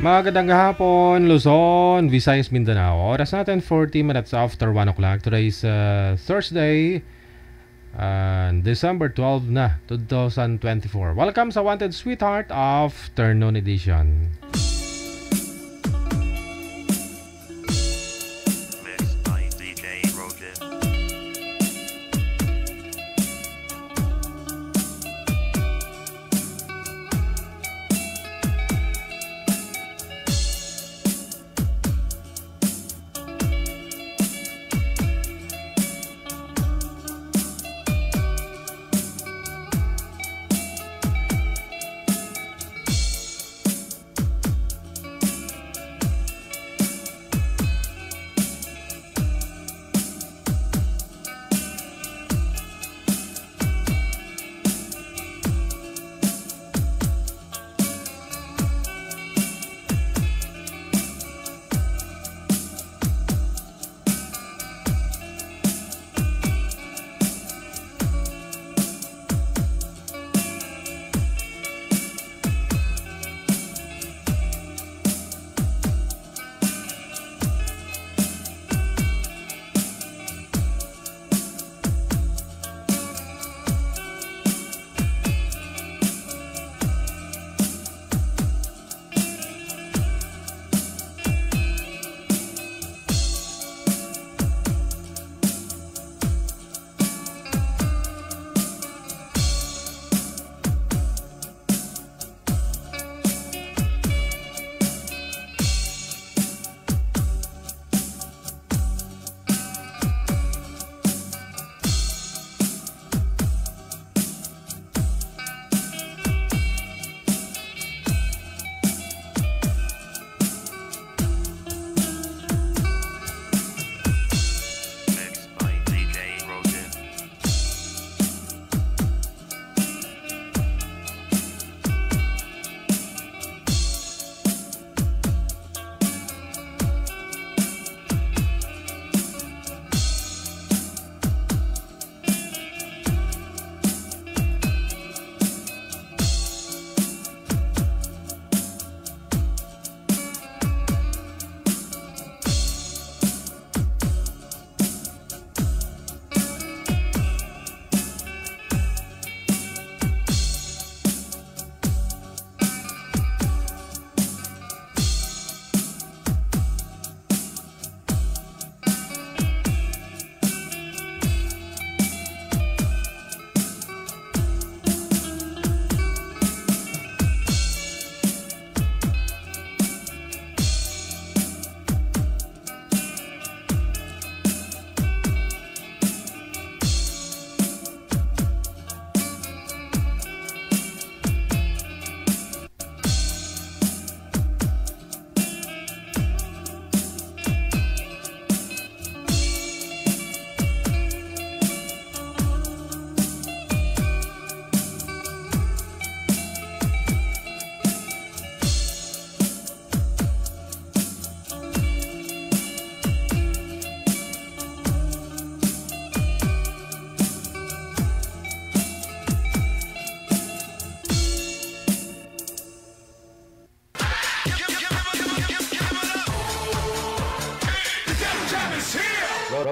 Magandang hapon, Luzon, Visayas, Mindanao. Oras natin 40 minutes after 1 o'clock. Today is Thursday, December 12 na, 2024. Welcome sa Wanted Sweetheart Afternoon Edition.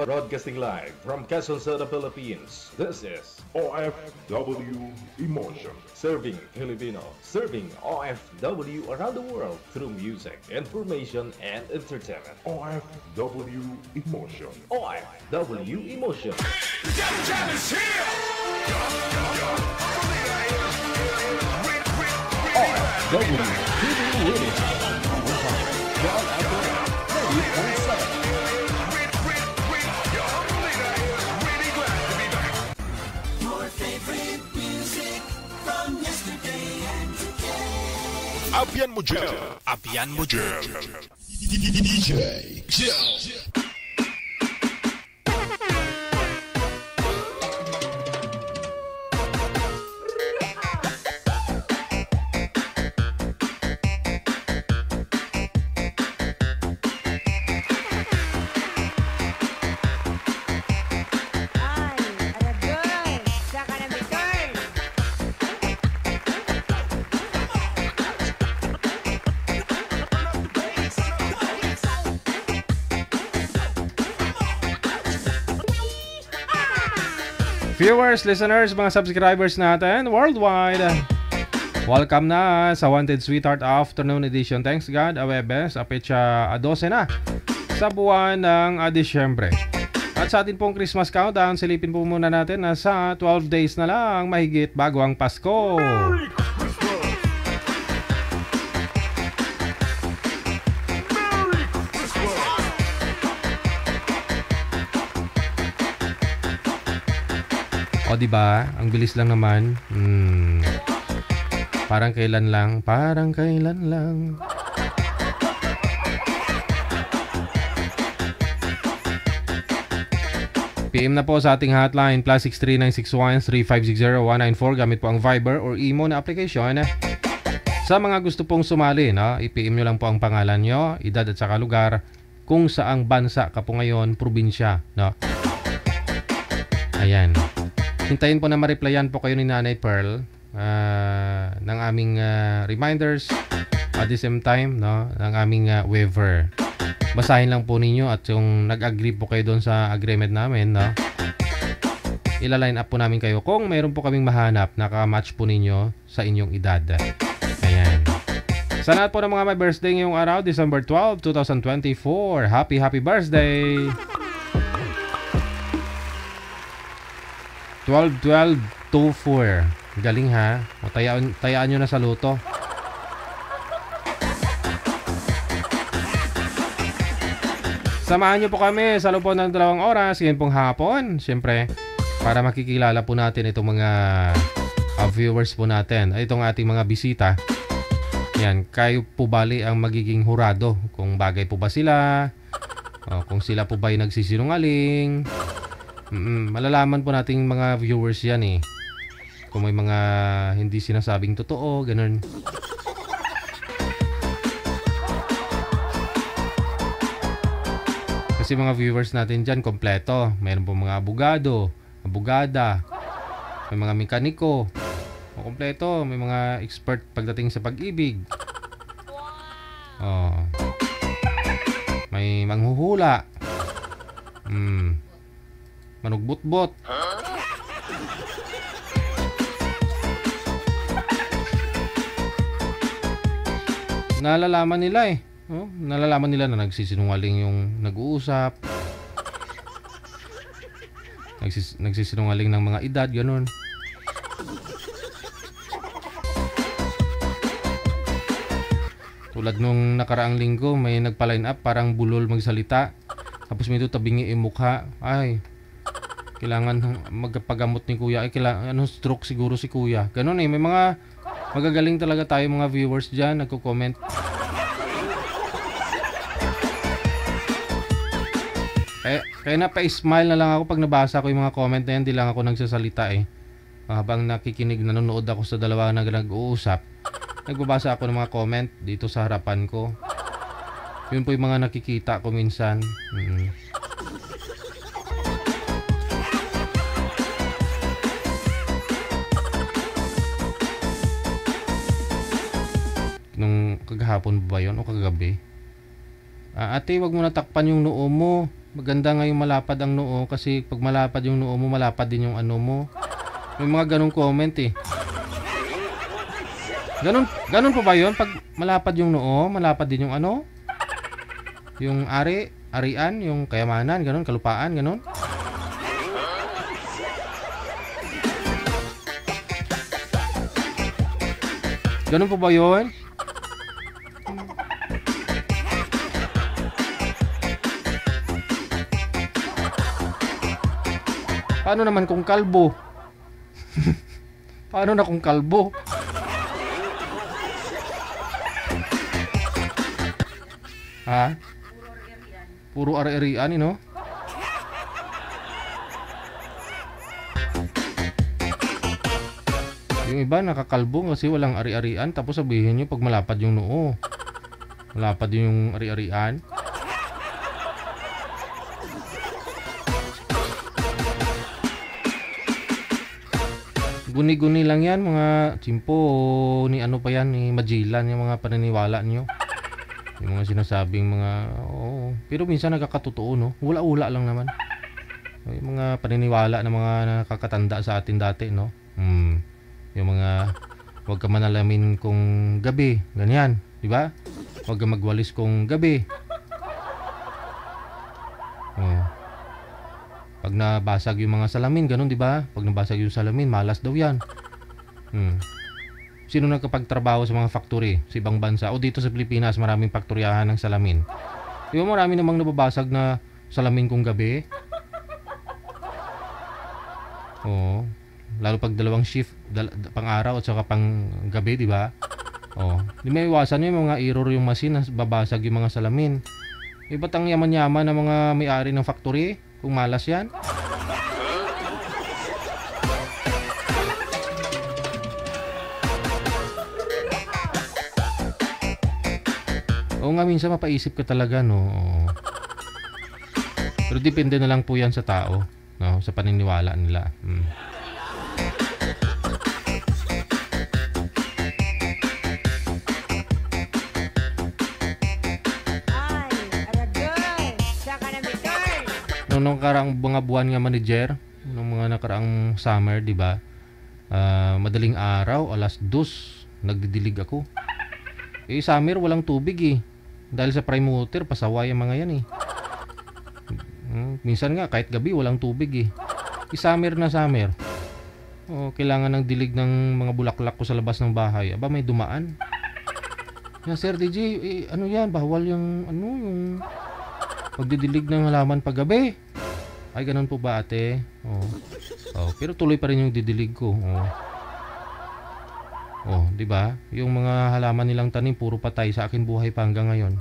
Broadcasting live from Quezon City, Philippines. This is OFW Emotion. Serving Filipino, serving OFW around the world through music, information, and entertainment. OFW Emotion. OFW Emotion. Jam is here! OFW TV Radio. John Adler, 90.7. Apian mo dyan! Apian mo dyan! DJ Jel! Viewers, listeners, mga subscribers natin worldwide, welcome na sa Wanted Sweetheart Afternoon Edition. Thanks God, Awebes, apetsa 12 na sa buwan ng Disyembre. At sa atin pong Christmas countdown, silipin po muna natin na sa 12 days na lang mahigit bago ang Pasko. O diba, ang bilis lang naman. Parang kailan lang, parang kailan lang. PM na po sa ating hotline +63961-3560-194 gamit po ang Viber or Imo na application. Sa mga gusto pong sumali, no, i-PM nyo lang po ang pangalan nyo, edad at saka lugar, kung saang bansa ka po ngayon, probinsya, no. Ayan. Hintayin po na ma-replyan po kayo ni Nanay Pearl ng aming reminders at the same time, no, ng aming waiver. Basahin lang po ninyo at yung nag-agree po kayo doon sa agreement namin, no, ila-line up po namin kayo kung mayroon po kaming mahanap na ka-match po ninyo sa inyong edad. Ayan. Sa lahat po ng mga may birthday ngayong araw, December 12, 2024, happy birthday! 12-12-24. Galing ha. O, tayaan nyo na sa luto. Samahan nyo po kami sa loob ng 2 oras. Ngayon pong hapon. Siyempre, para makikilala po natin itong mga viewers po natin. Itong ating mga bisita. Yan. Kayo po bali ang magiging hurado. Kung bagay po ba sila. O, kung sila po ba ay nagsisinungaling. Malalaman po nating mga viewers yan eh. Kung may mga hindi sinasabing totoo, ganun. Kasi mga viewers natin dyan, kompleto. Mayroon po mga abogado, abogada, may mga mekaniko. Kompleto, may mga expert pagdating sa pag-ibig. Oh. May manghuhula. Manugbot-bot. Nalalaman nila eh. Oh, nalalaman nila na nagsisinungaling yung nag-uusap. Nagsisinungaling ng mga edad, ganun. Tulad nung nakaraang linggo, may nagpa-line up, parang bulol magsalita. Tapos may tabingi yung mukha. Ay, kailangan magpagamot ni kuya. Ay, kailangan, stroke siguro si kuya. Ganun eh, may mga magagaling talaga tayo mga viewers dyan, nagko-comment. Kaya napa-smile na lang ako pag nabasa ko yung mga comment na yan. Di lang ako nagsasalita eh. Habang nakikinig, nanonood ako sa dalawa na nag-uusap, nagbabasa ako ng mga comment dito sa harapan ko. Yun po yung mga nakikita ko minsan. Nung kagahapon ba yun o kagabi? Ate, wag mo natakpan yung noo mo. Maganda nga yung malapad ang noo kasi pag malapad yung noo mo, malapad din yung ano mo. May mga ganong comment eh. Ganun po ba yun? Pag malapad yung noo, malapad din yung ano? Yung arian, yung kayamanan, ganun, kalupaan, ganun. Ganun po ba yun? Paano naman kung kalbo? Paano na kung kalbo? Ha? Puro ari-arian, no? Yung iba nakakalbo kasi walang ari-arian, tapos sabihin nyo pag malapad yung noo, malapad yung ari-arian. Guni-guni lang yan, mga chimpo ni ano pa yan, ni Magellan, yung mga paniniwala nyo. Yung mga sinasabing mga, pero minsan nagkakatotoo, no? Wala-wala lang naman. Yung mga paniniwala ng mga nakakatanda sa atin dati, no? Yung mga huwag ka manalamin kung gabi, ganyan, di ba? Huwag ka magwalis kung gabi. Pag nabasag yung mga salamin, ganun, di ba? Pag nabasag yung salamin, malas daw yan. Sino nagkapagtrabaho sa mga factory sa ibang bansa? O dito sa Pilipinas, maraming faktoryahan ng salamin. Di ba marami namang nababasag na salamin kung gabi? Oo. Lalo pag dalawang shift, pang araw at saka pang gabi, di ba? Di may iwasan yung mga error yung machine na babasag yung mga salamin. Ba't ang yaman-yaman ng mga may-ari ng factory kung malas yan? Oo nga, minsan mapaisip ka talaga, no? Pero depende na lang po yan sa tao, no? Sa paniniwala nila. Nung nakaraang mga buwan nga manager, nung mga nakaraang summer, di ba? Madaling araw, 2:00, nagdidilig ako. Summer walang tubig eh. Dahil sa prime water, pasaway ang mga yan eh. Minsan nga kahit gabi walang tubig eh. Summer na summer. Kailangan ng dilig ng mga bulaklak ko sa labas ng bahay. Aba, may dumaan. Sir DJ, ano yan? Bawal yung yung pagdidilig ng halaman pag gabi. Ay, ganun po ba, ate? Pero tuloy pa rin yung didilig ko. Di ba? Yung mga halaman nilang tanim puro patay, sa akin buhay pa hanggang ngayon.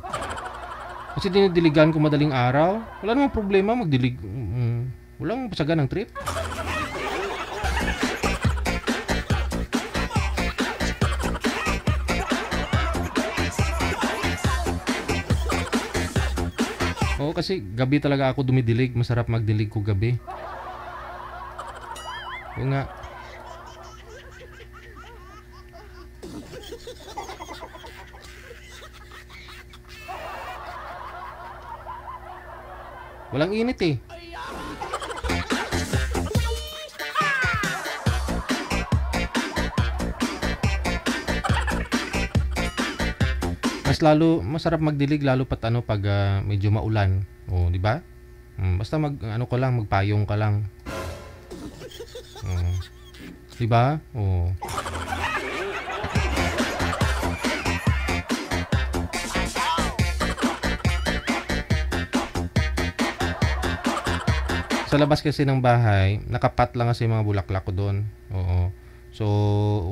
Kasi dinidiligan ko madaling araw. Wala namang problema magdilig. Walang pasaga ng trip. Kasi gabi talaga ako dumidilig. Masarap magdilig ko gabi. Oo nga. Walang init eh. Mas lalo masarap magdilig lalo pag pag medyo maulan. Di ba? Basta magpayong ka lang. Di ba? Sa labas kasi ng bahay, nakapat lang kasi mga bulaklak ko doon. So,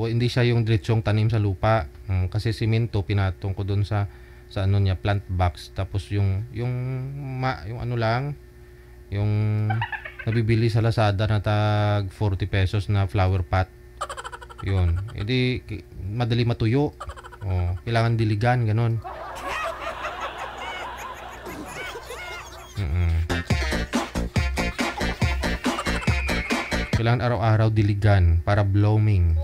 hindi siya yung diretsong tanim sa lupa. Kasi simento pinatong ko doon sa plant box. Tapos yung nabibili sa Lazada na tag 40 pesos na flower pot. Yun. Hindi madali matuyo. Kailangan diligan, ganun. Kailangan araw-araw diligan para blooming.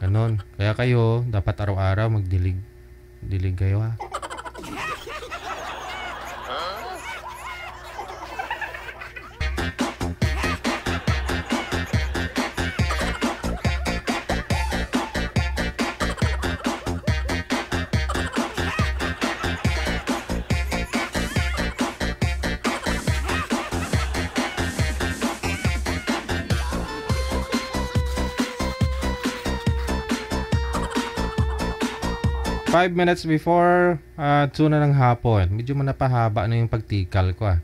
Ganon. Kaya kayo, dapat araw-araw magdilig. Dilig kayo ha. 5 minutes before 2 na ng hapon. Medyo manapahaba na yung pagtikal ko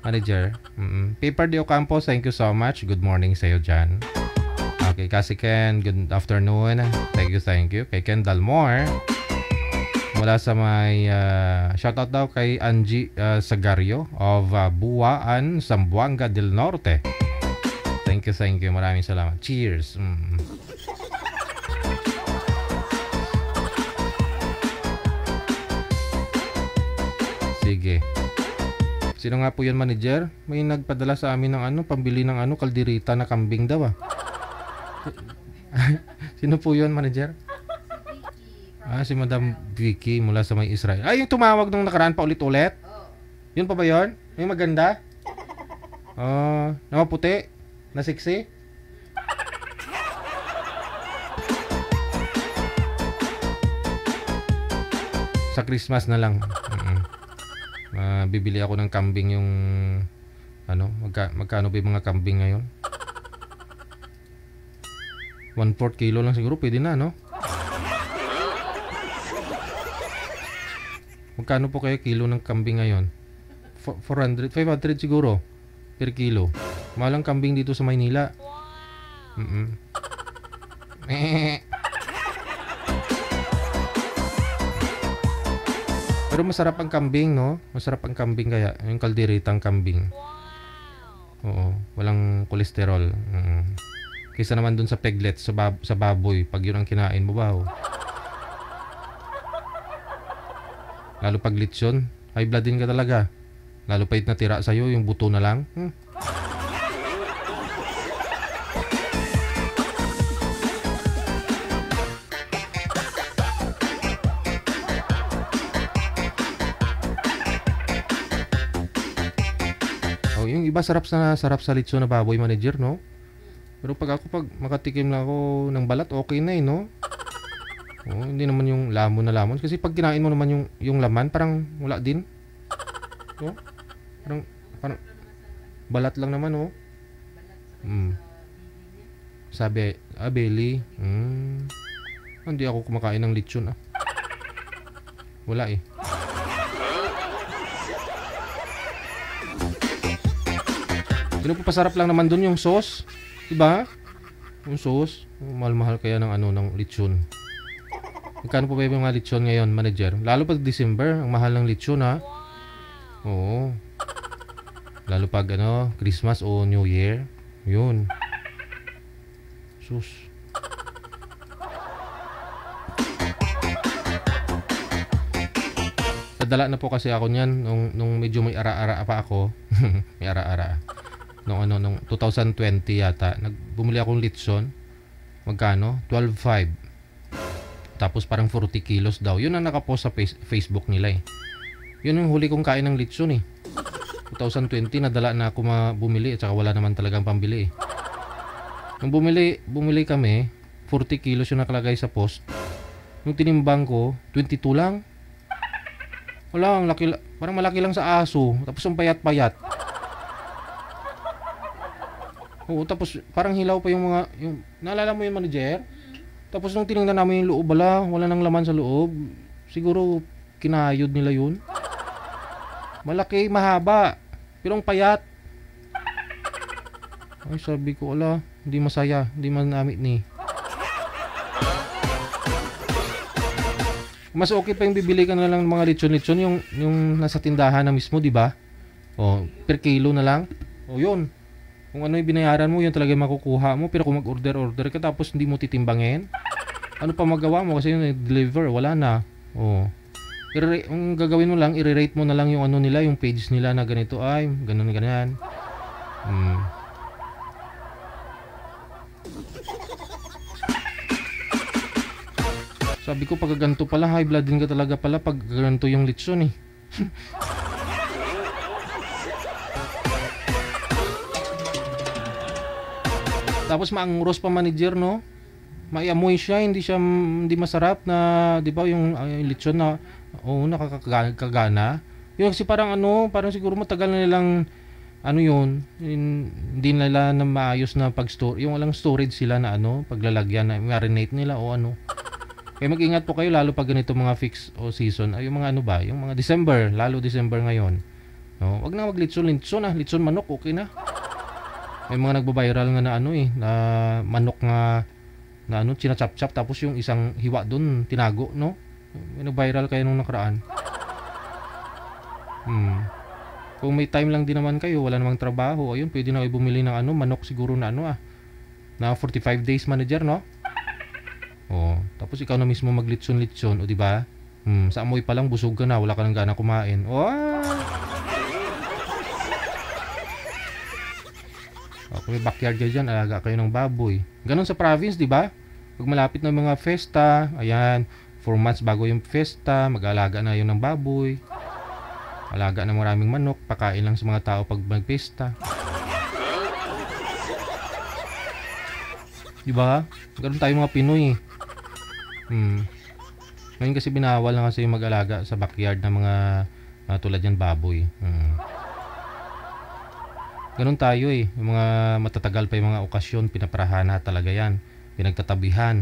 Manager. Paper de Ocampo, thank you so much. Good morning sa'yo dyan. Okay, kasi Ken, good afternoon. Thank you. Kay Ken Dalmore. Mula sa may shoutout daw kay Angie Sagario of Buwaan, Zamboanga del Norte. Thank you. Maraming salamat. Cheers. Sige. Sino nga po yan, manager? May nagpadala sa amin ng pambili ng kalderita na kambing daw Sino po yun, manager? Si Madam Vicky mula sa may Israel. Yung tumawag nung nakaraan pa ulit-ulit? Yun pa ba yun? Yung maganda? Na maputi? Na sexy? Sa Christmas na lang. Bibili ako ng kambing yung magkano ba yung mga kambing ngayon? 1/4 kilo lang siguro pwede na, no? Magkano po kaya kilo ng kambing ngayon? 400, 500 siguro per kilo. Mahal ang kambing dito sa Maynila. Pero masarap ang kambing, no? Masarap ang kambing kaya. Yung kalderitang kambing. Oo, walang kolesterol. Kaysa naman dun sa piglet, sa baboy. Pag yun ang kinain mo ba? Lalo pag lechon, high blood din ka talaga. Lalo pa yung natira sa'yo, yung buto na lang. Yung iba sarap sa lechon na baboy, manager, no? Pero pag makatikim na ako ng balat, okay na no? Hindi naman yung lamon na lamon. Kasi pag kinain mo naman yung laman, parang wala din. Parang balat lang naman, Sabi, belly. Hindi ako kumakain ng lechon, Wala eh. Pinapasarap lang naman dun yung sauce. Diba? Yung sauce. Mahal-mahal kaya ng lechon. Magkano po ba yung mga lechon ngayon, manager? Lalo pag December, ang mahal ng lechon, Oo. Lalo pag Christmas o New Year. Yun. Sus. Nadala na po kasi ako niyan nung medyo may ara-ara pa ako. May ara-ara. Nung 2020 yata, bumili akong lechon. Magkano? 12.5. Tapos parang 40 kilos daw. Yun ang nakapost sa Facebook nila eh. Yun yung huli kong kain ng lechon eh. 2020 nadala na ako bumili at saka wala naman talagang pambili eh. Nung bumili kami, 40 kilos yung nakalagay sa post. Nung tinimbang ko, 22 lang. Wala, ang laki, parang malaki lang sa aso. Tapos ang payat-payat. Tapos parang hilaw pa yung naalala mo yung manager? Tapos nung tinignan namin yung loob, wala nang laman sa loob. Siguro kinayod nila yun. Malaki, mahaba, pero ang payat. Ay, sabi ko, hindi masaya, hindi manamit ni. Mas okay pa yung bibili ka na lang ng mga lechon-lechon yung nasa tindahan na mismo, di ba? Per kilo na lang. Yun. Kung ano yung binayaran mo, yun talaga makukuha mo. Pero kung mag-order ka tapos hindi mo titimbangin, ano pa magawa mo? Kasi yun, deliver, wala na. Ang gagawin mo lang, i-rate mo na lang yung nila, yung page nila na ganito, ay, ganyan. Sabi ko, pag ganito pala, high blood din ka talaga pala pag ganito yung lechon eh. Tapos maangros pa manager, no? Maiamoy siya, hindi masarap na, 'di ba, yung lechon na nakakagana. Yung kasi parang parang siguro matagal na nilang hindi nila na maayos na pag-store. Yung walang storage sila na paglalagyan na marinate nila o Kaya mag-ingat po kayo lalo pag ganito mga fix o season. Ay yung mga yung mga December, lalo December ngayon. No, wag na lechon manok, okay na. May mga nagbo-viral nga na na manok nga na china-chop-chop tapos yung isang hiwa doon tinago, no? May nag-viral kayo nung nakaraan. Kung may time lang din naman kayo, wala namang trabaho, ayun, pwede na kayo bumili ng manok siguro na na 45 days manager, no? Tapos ikaw na mismo maglitson-litson, o di ba? Sa amoy pa lang busog ka na, wala ka nang gana kumain. Kung may backyard kayo dyan, alaga kayo ng baboy. Ganon sa province, di ba? Pag malapit na mga festa, ayan, 4 months bago yung festa, mag-alaga na yun ng baboy. Alaga ng maraming manok, pakain lang sa mga tao pag mag-festa. Di ba? Ganun tayo mga Pinoy. Ngayon kasi binawal na kasi mag-alaga sa backyard ng mga tulad yan baboy. Ganun tayo yung mga matatagal pa yung mga okasyon, pinaparahana talaga yan. Pinagtatabihan.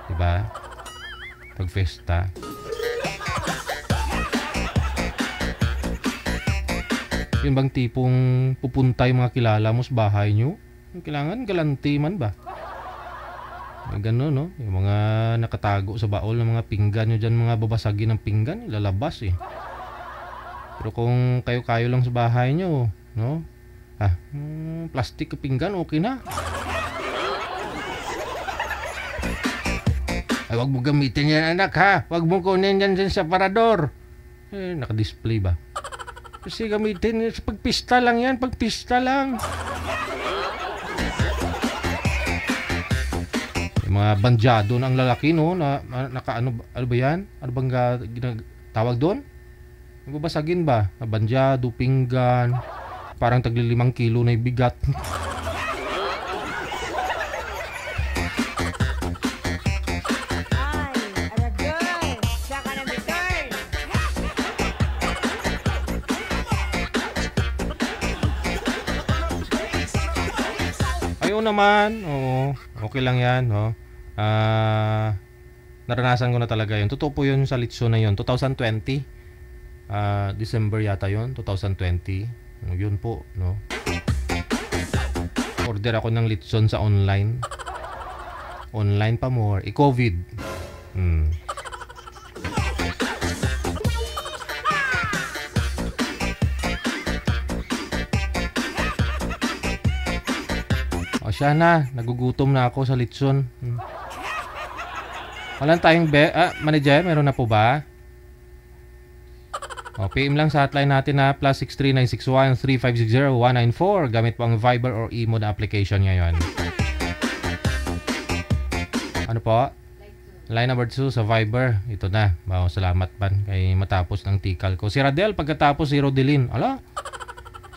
Diba? Pag festa. Yun bang tipong pupunta yung mga kilala mo sa bahay nyo? Kailangan galanti man ba? Gano'n, no? Yung mga nakatago sa baol ng mga pinggan nyo dyan, mga babasagin ng pinggan, ilalabas Pero kung kayo-kayo lang sa bahay nyo, no? Plastic pinggan, okay na. Ay, wag mo gamitin yan, anak, ha? Wag mo kunin yan dyan sa parador. Naka-display ba? Kasi gamitin sa pagpista lang yan, pagpista lang. Yung mga bandyado ng lalaki, no? Ano ba yan? Ano bang tawag doon? Babasagin ba? Bandyado, pinggan. Parang tagli 5 kilo na ibigat. Ayaw naman. Oo, okay lang yan, no? Naranasan ko na talaga yun. Totoo po yun sa litso na yun. 2020. December yata yun. 2020. Yun po, no? Order ako ng litson sa online. Online pa more. COVID. Siya na, nagugutom na ako sa litson. Walang tayong manager, meron na po ba? PM lang sa hotline natin na +63 961 3560 194 gamit po ang Viber or Imo na application ngayon. Ano po? Line number 2 sa Viber. Ito na. Salamat man kay matapos ng tikal ko. Si Radel, pagkatapos si Rodelin. Ala?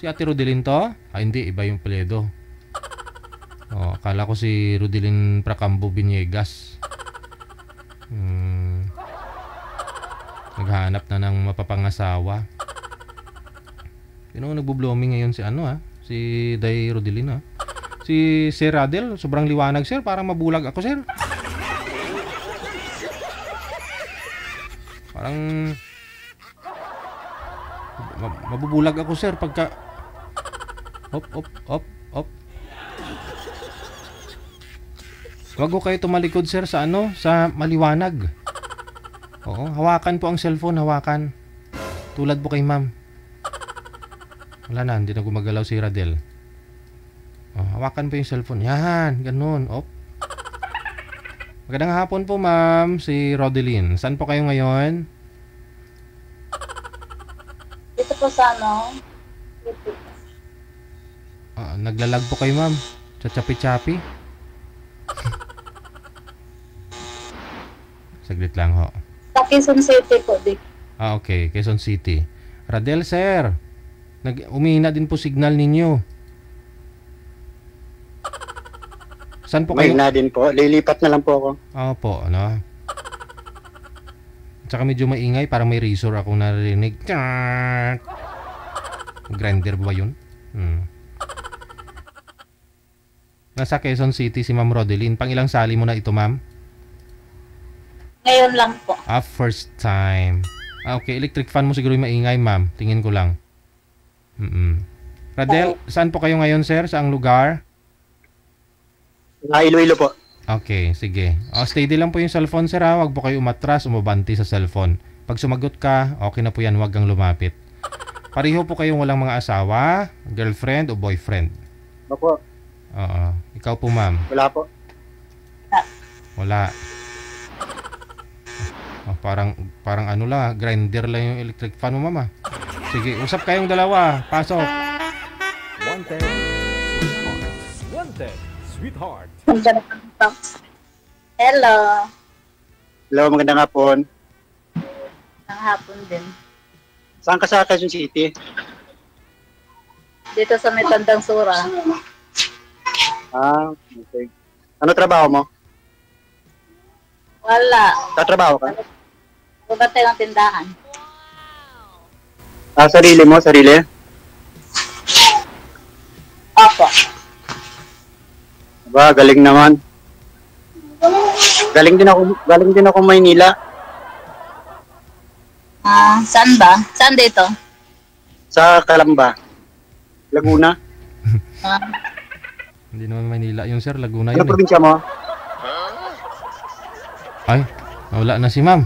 Si Ate Rodelin to? Hindi, iba yung pledo. Akala ko si Rodelin Pracambo Viniegas. Naghanap na ng mapapangasawa. Nagbo-blooming ngayon si si Day Rodelin Si Sir Radel, sobrang liwanag sir, parang mabulag ako sir. Parang mabubulag ako sir pagka op. Wag ko kayo tumalikod sir sa sa maliwanag. Oo, hawakan po ang cellphone, hawakan. Tulad po kay ma'am. Wala na, hindi na gumagalaw si Radel. Hawakan po yung cellphone. Yan, ganun. Magandang hapon po ma'am, si Rodelin. Saan po kayo ngayon? Dito po sa naglalag po kayo ma'am. Sa chapi-chapi. Saglit lang ho. Sa Quezon City po, Dick. Okay, Quezon City. Radel sir, umihina din po signal ninyo. Saan po kayo? Umihina din po, lilipat na lang po ako. Opo, Tsaka medyo maingay, parang may razor akong narinig. Grinder ba yun? Nasa Quezon City si Ma'am Rodelin. Pang ilang sali mo na ito, ma'am? Ngayon lang po. First time. Okay, electric fan mo siguro yung maingay, ma'am. Tingin ko lang. Radel, saan po kayo ngayon, sir? Saang lugar? Iloilo po. Okay, sige. Steady lang po yung cellphone, sir, ha? Huwag po kayo umatras, umabanti sa cellphone. Pag sumagot ka, okay na po yan. Huwag kang lumapit. Pareho po kayong walang mga asawa, girlfriend o boyfriend? Opo. Oo. Ikaw po, ma'am? Wala po. Wala. Parang grinder lang yung electric fan mo, mama. Sige, usap kayong dalawa. Pasok. Wanted, sweetheart. Hello. Hello, magandang hapon. Ang hapon din. Saan ka sa Quezon City? Dito sa may Tandang Sura. Ah, okay. Ano trabaho mo? Wala. Tatrabaho ka? Babatay ng tindahan. Ah, sarili mo, sarili? Opo. Ba, galing naman. Galing din ako Maynila. Saan ba? Saan dito? Sa Calamba. Laguna. Hindi naman Maynila yung sir, Laguna Ano yun eh. probinsya mo? Ay, wala na si ma'am.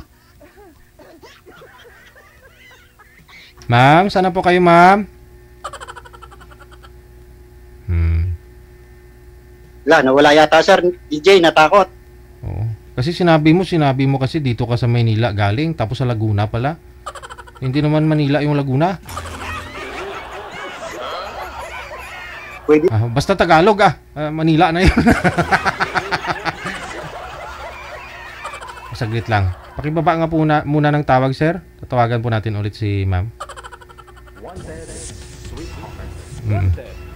Ma'am, sana po kayo ma'am? Wala, nawala yata sir. DJ, natakot. Oo. Kasi sinabi mo kasi dito ka sa Maynila galing, tapos sa Laguna pala. Hindi naman Manila yung Laguna. Pwede. Basta Tagalog Manila na yun. Saglit lang. Pakibaba nga po muna ng tawag, sir. Tatawagan po natin ulit si ma'am.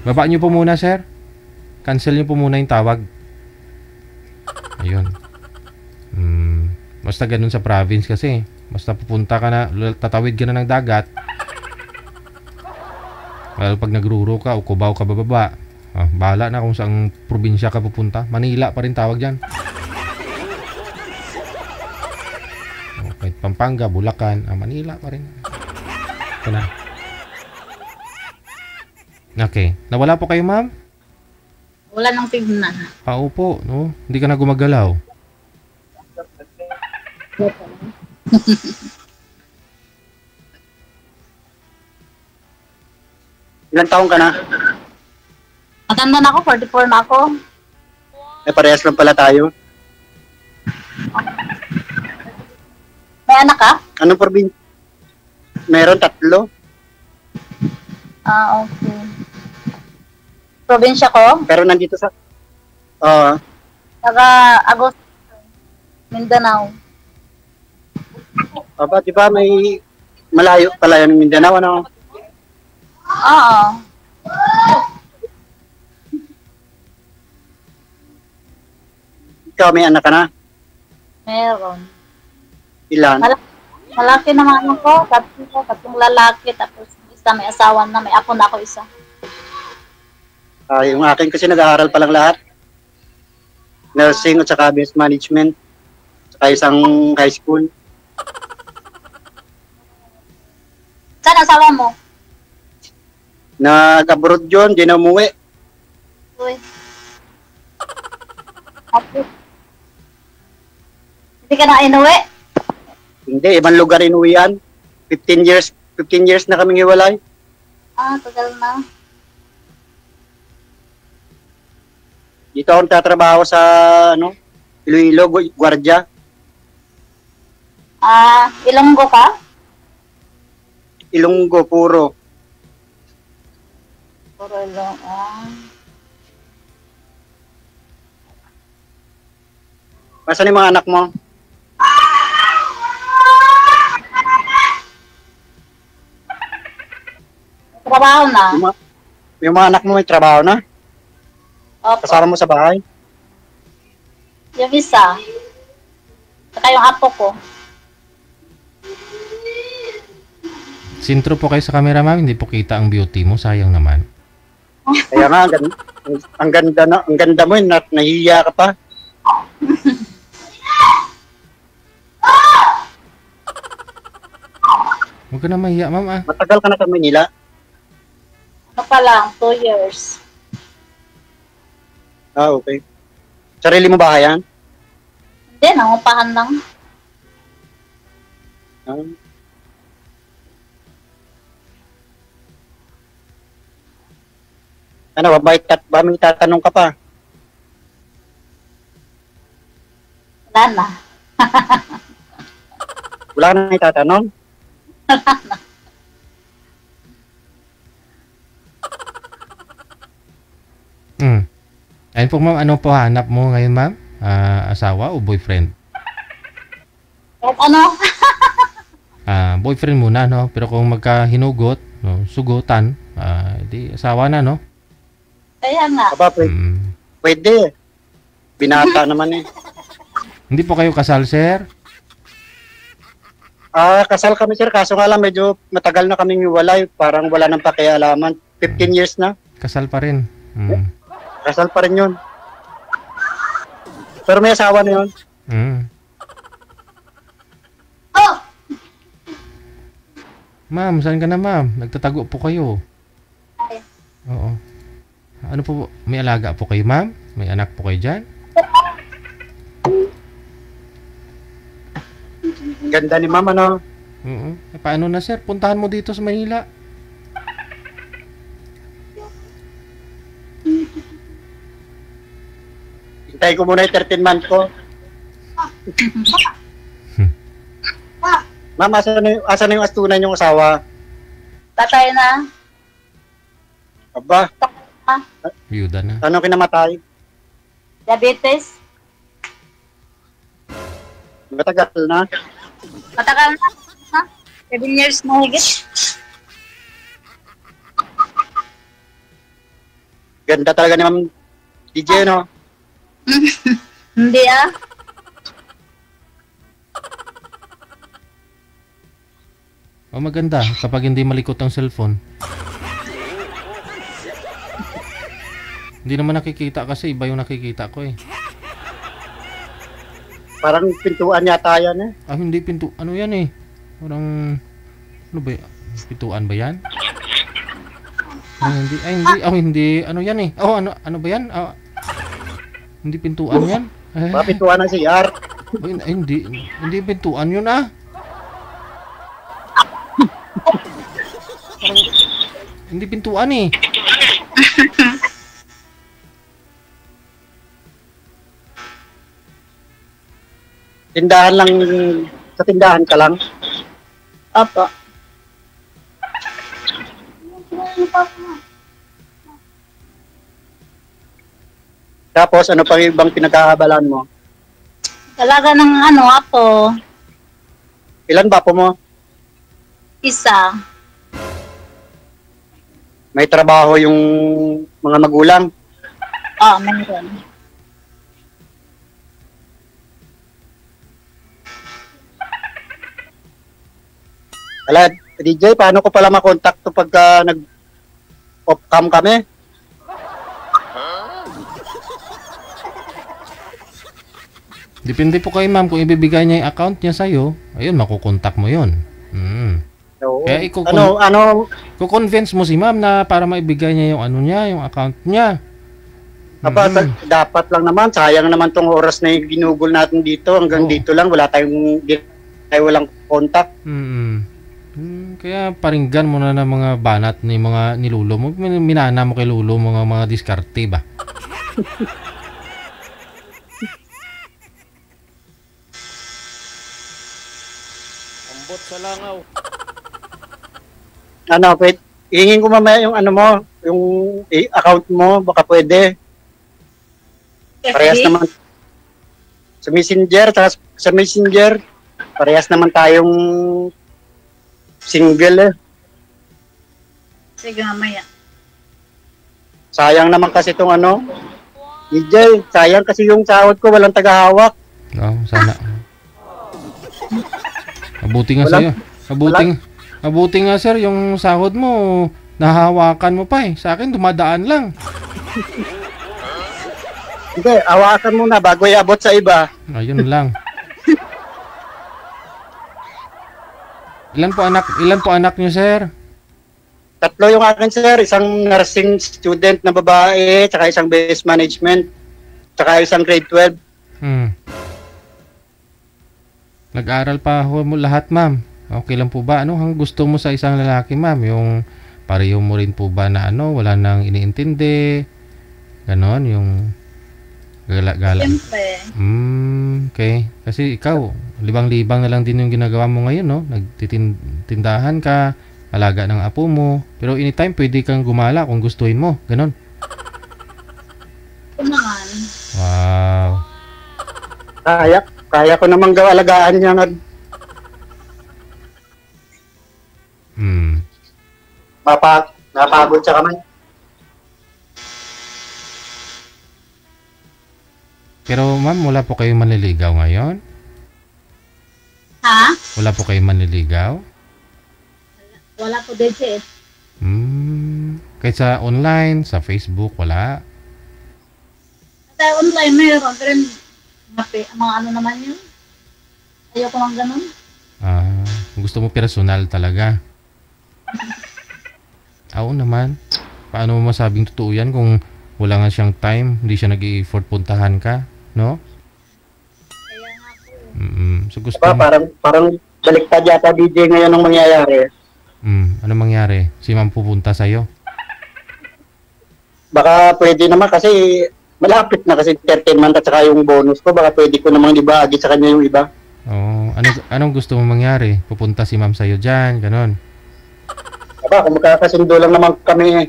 Baba nyo po muna, sir. Cancel nyo po muna yung tawag. Ayun. Basta ganun sa province kasi. Basta pupunta ka na, tatawid ka na ng dagat. Well, pag nagruro ka o Cubao ka bababa, bahala na kung saang probinsya ka pupunta. Manila pa rin tawag dyan. Okay, Pampanga, Bulacan, Manila pa rin. Ito na. Okay. Nawala po kayo, ma'am? Wala nang tignan. Opo, no? Hindi ka na gumagalaw. Ilang taong ka na? Matanda na ako, 44 na ako. Parehas lang pala tayo. May anak ka? Anong probinsya? Meron 3. Okay. Probinsya ko? Pero nandito sa... Taga Agos, Mindanao. Aba, di ba may malayo pala yung Mindanao, ano? Oo. Ikaw, may anak ka na? Meron. Ilan? Malaki naman ako. Tatlong lalaki. Tapos isa may asawa na. May ako na ako isa. Yung akin kasi nag-aaral pa lang lahat. Nursing at saka business management. Saka isang high school. Saan asawa mo? Nag-abroad yun, di na umuwi. Uy. Okay. Hindi ka na inuwi? Hindi, ibang lugar inuwian. 15 years na kaming hiwalay. Tagal na. Dito ako nagtatrabaho sa, Iloilo, Guardia. Ilonggo ka? Ilonggo, puro. Puro Ilonggo. Nasaan yung mga anak mo? Trabaho na. Yung mga anak mo may trabaho na? Opo. Kasama mo sa bahay? Yung isa. Saka yung apo ko. Sintro po kayo sa camera, ma'am. Hindi po kita ang beauty mo. Sayang naman. Kaya nga, ang ganda mo, nahihiya ka pa. Huwag ka na mahiya, ma'am. Matagal ka na sa Manila? Ano pa lang, 2 years. Okay. Sarili mo bahay yan? Hindi, nangupahan lang. Ano, ba may tatanong ka pa? Wala na. Wala ka na itatanong? Ayun po, ma'am. Ano po hanap mo ngayon, ma'am? Asawa o boyfriend? Kahit ano? Boyfriend muna, no? Pero kung magkahinugot, no, sugutan, di asawa na, no? Kaya nga. Aba, Pwede. Binata naman eh. Hindi po kayo kasal, sir? Kasal kami sir, kaso nga lang medyo matagal na kaming hiwalay. Parang wala nang pakialaman. 15 years na. Kasal pa rin. Mm. Kasal pa rin yun. Pero may asawa na yun. Mm. Oh! Ma'am, saan ka na, ma'am? Nagtatago po kayo. Ay, Oo. Ano po? May alaga po kayo, ma'am? May anak po kayo dyan? Ganda ni mama, no? Oo. Paano na, sir? Puntahan mo dito sa Manila. Hintay ko muna yung 13 month ko. Ma'am, asa na yung astunan yung asawa? patay na. Aba, Byuda na. ano kinamatay? Diabetes. Matagal na. Matagal na. Ha? 7 years na higit. Ganda talaga ni Ma'am DJ, no? Hindi ah. Oh, maganda kapag hindi malikot ang cellphone. Hindi naman nakikita kasi iba yung nakikita ko eh. Parang pintuan yata yan eh. Hindi pinto. Ano yan eh? Parang ano ba? Pintuan ba yan? Hindi. Hindi. Hindi. Ano yan eh? Ano ba yan? Hindi pintuan yan? Mga pintuan ng CR. Hindi. Hindi pintuan yun ah. Parang, hindi pintuan eh. Tindahan lang, sa tindahan ka lang. Opo. Tapos ano pang ibang pinagkakabalan mo? Talaga ng ano ako. Ilan ba po mo? Isa. May trabaho yung mga magulang. Meron. Ala, DJ, paano ko pala makontak to pagka nag-off-cam kami? Depende po kay ma'am kung ibibigay niya yung account niya sa'yo. Ayun, makukontak mo yun. Oo. Kaya kukonvince mo si ma'am na para maibigay niya yung ano niya, yung account niya. Dapat lang naman, sayang naman tong oras na yung ginugol natin dito. Hanggang dito lang, walang contact. Kaya paringgan mo na ng mga banat ni mga nilulo mo. Minana mo kay lulo mga diskarte ba? Ambot sa langaw. Ano, wait. Hingin ko mamaya yung ano mo, yung account mo, baka pwede. Parehas naman. Sa Messenger, parehas naman tayong single eh. Sige, mamaya. Sayang naman kasi itong ano. DJ, sayang kasi yung sahod ko, walang tagahawak. Sana. Mabuti nga sa'yo. Mabuti nga sir, yung sahod mo, nahawakan mo pa eh. Sa akin, dumadaan lang. Hindi, hawakan muna bago iabot sa iba. Ayun lang. Ilan po anak niyo, sir? 3 yung akin, sir. Isang nursing student na babae, tsaka isang business management, tsaka isang grade 12. Nag-aral pa ho mo lahat, ma'am. Okay lang po ba? Ano ang gusto mo sa isang lalaki, ma'am? Yung pareho mo rin po ba na wala nang iniintindi? Ganon, yung gala-gala. Siyempre. Okay. Kasi ikaw, libang-libang na lang din yung ginagawa mo ngayon, no? Nagtitindahan ka, alaga ng apo mo. Pero anytime, pwede kang gumala kung gustuhin mo. Ganon. Ito naman. Wow. Kaya ko namang alagaan niya nga. Napagod siya kamay. Pero ma'am, wala po kayong manliligaw ngayon? Ha? Wala po kayong manliligaw? Wala po DJ. Kahit sa online, sa Facebook, wala? Sa online meron, pero mga ano naman yun. Ayoko lang ganun. Gusto mo personal talaga? Oo naman. Paano mo masabing totoo yan kung wala nga siyang time, hindi siya nag-i-effort puntahan ka, no? Kaya nga po. So gusto Diba, mo... parang baliktad yata DJ ngayon ang mangyayari. Ano mangyari? Si ma'am pupunta sa'yo? Baka pwede naman kasi malapit na kasi 13 month at saka yung bonus ko. Baka pwede ko namang ibahagi sa kanya yung iba. Anong gusto mo mangyari? Pupunta si ma'am sa'yo dyan, ganon? Aba, kung magkakasundo lang naman kami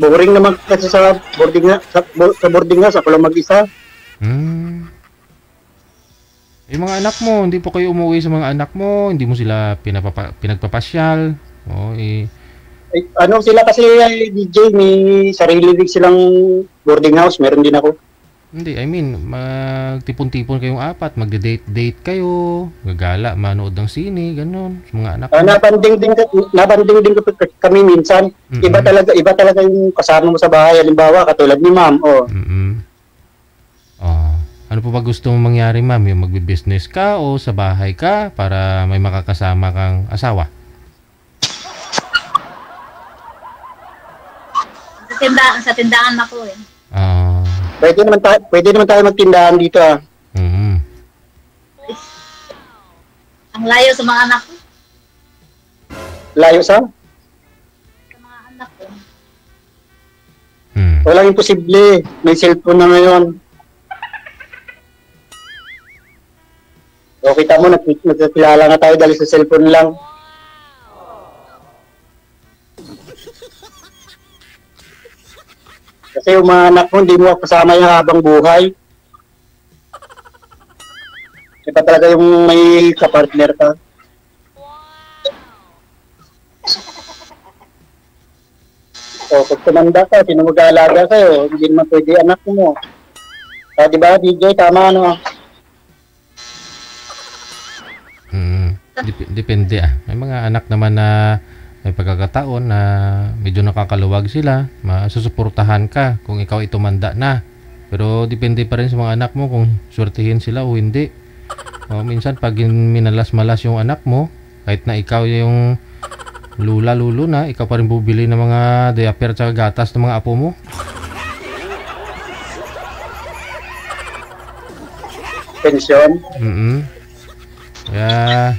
boring naman kasi sa boarding house, ako lang mag-isa. Yung mga anak mo, hindi po kayo umuwi sa mga anak mo, hindi mo sila pinagpapasyal. Sila kasi DJ, may sarili din silang boarding house, meron din ako. Hindi, I mean, magtipon-tipon kayong apat, magde-date kayo, gagala, manood ng sine, gano'n, sa mga anak mo. Nabanding din kami minsan. Iba talaga yung kasama mo sa bahay, halimbawa, katulad ni ma'am. Ano po ba gusto mong mangyari, ma'am? Yung magbi-business ka o sa bahay ka para may makakasama kang asawa? Sa tindahan ako eh. Pwede naman tayo magtindahan dito Ang layo sa mga anak ko. Layo sa? Sa mga anak ko. Walang imposible. May cellphone na ngayon. O kita mo, nagkakilala na tayo dahil sa cellphone lang. Kasi yung mga anak mo, hindi mo kasama yung habang buhay. Iba talaga yung may kapartner ka. O, pag tumanda ka, sino mag-aalaga sa'yo? Hindi naman pwede anak mo. Diba, DJ, tama ano? Depende May mga anak naman na may pagkakataon na medyo nakakaluwag sila, masusuportahan ka kung ikaw ay tumanda na. Pero depende pa rin sa mga anak mo kung swertihin sila o hindi. Minsan pag minalas-malas yung anak mo, kahit na ikaw yung lula-lulo na, ikaw pa rin bubili ng mga diaper at gatas ng mga apo mo. Pensyon? Kaya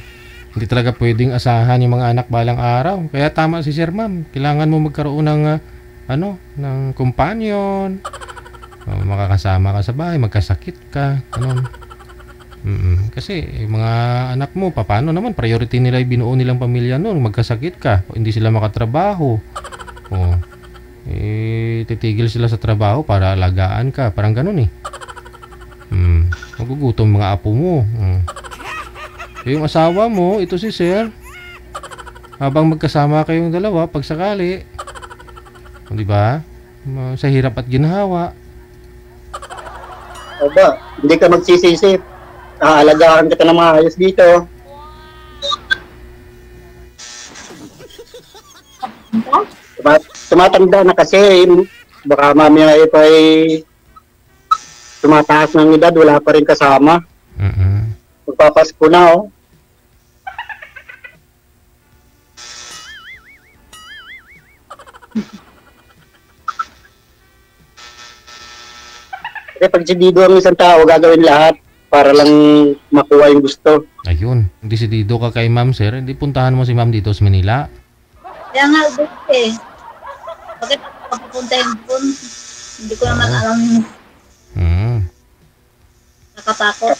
hindi talaga pwedeng asahan yung mga anak balang araw. Kaya tama si Sir Ma'am. Kailangan mo magkaroon ng ng companion. Makakasama ka sa bahay, magkasakit ka, Kasi yung mga anak mo, paano naman priority nila yung binuo nilang pamilya noon, magkasakit ka, o hindi sila makatrabaho. Titigil sila sa trabaho para alagaan ka, parang ganun magugutom mga apo mo. Yung asawa mo, ito si Sir, habang magkasama kayong dalawa, pag sakali, di ba? Sa hirap at ginhawa. Aba, hindi ka magsisisi. Aalagaan kita ng maayos dito. Tumatanda na kasi, baka mamaya pa tumataas ng edad, wala pa rin kasama. Magpapasko na, Kasi pag sidido ang isang tao, gagawin lahat para lang makuha yung gusto. Ayun, desidido ka kay Ma'am Sir, hindi puntahan mo si Ma'am dito sa Manila. Kaya nga, bakit ako pupuntahin doon? Hindi ko naman alam. Nakatakot.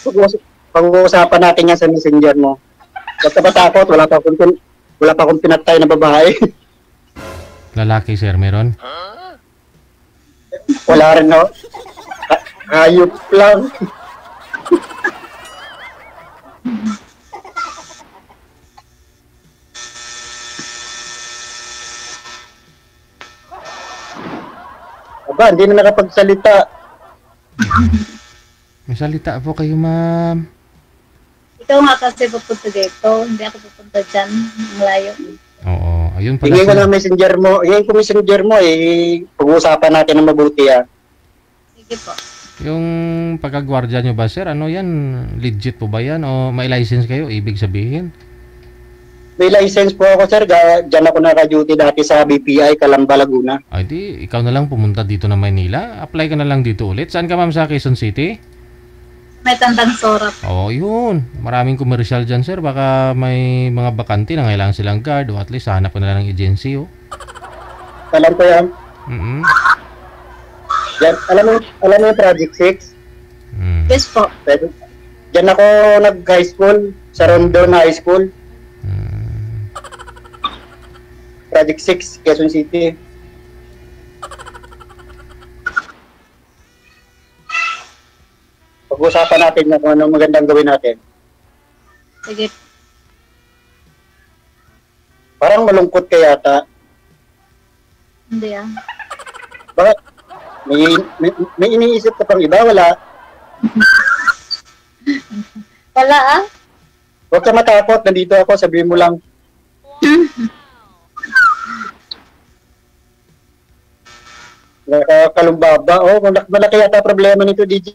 Pag-uusapan natin yan sa messenger mo. Ba't ka ba takot? Wala pa akong pinatay na babae. Lalaki, Sir, meron? Wala rin, no? Ayop lang. Aba, hindi na nakapagsalita. May salita po kayo, ma'am. Ikaw nga kasi pupunta dito. Hindi ako pupunta dyan. Ang layo. Oo, ayun pala. Hingin ko sir. ng messenger mo. Hingin ko messenger mo pag-uusapan natin ng mabuti Sige po. Yung pagkagwardya nyo ba, sir? Ano yan? Legit po ba yan? O may license kayo? Ibig sabihin? May license po ako, sir. Diyan ako naka-duty dati sa BPI, Calamba, Laguna. Ay, di, ikaw na lang pumunta dito na Maynila. Apply ka na lang dito ulit. Saan ka, ma'am, sa Quezon City? May tandang sorap. Oo, yun. Maraming commercial dyan, sir. Baka may mga bakante na kailangan silang guard o at least hanap ka na lang ng agency, oh. Alam ko yan. Mm-mm. Yan, alam mo yung Project 6? Mm. Yes po. Diyan ako nag-high school, sa Rondon High School. Project 6, Quezon City. Pag-usapan natin na kung anong magandang gawin natin. Sige. Parang malungkot ka yata. Hindi ah. Bakit? May iniisip ka pang iba? Wala. Wala ah. Huwag ka matakot. Nandito ako. Sabihin mo lang. Nakakalumbaba. Oh, malaki yata problema nito, DJ.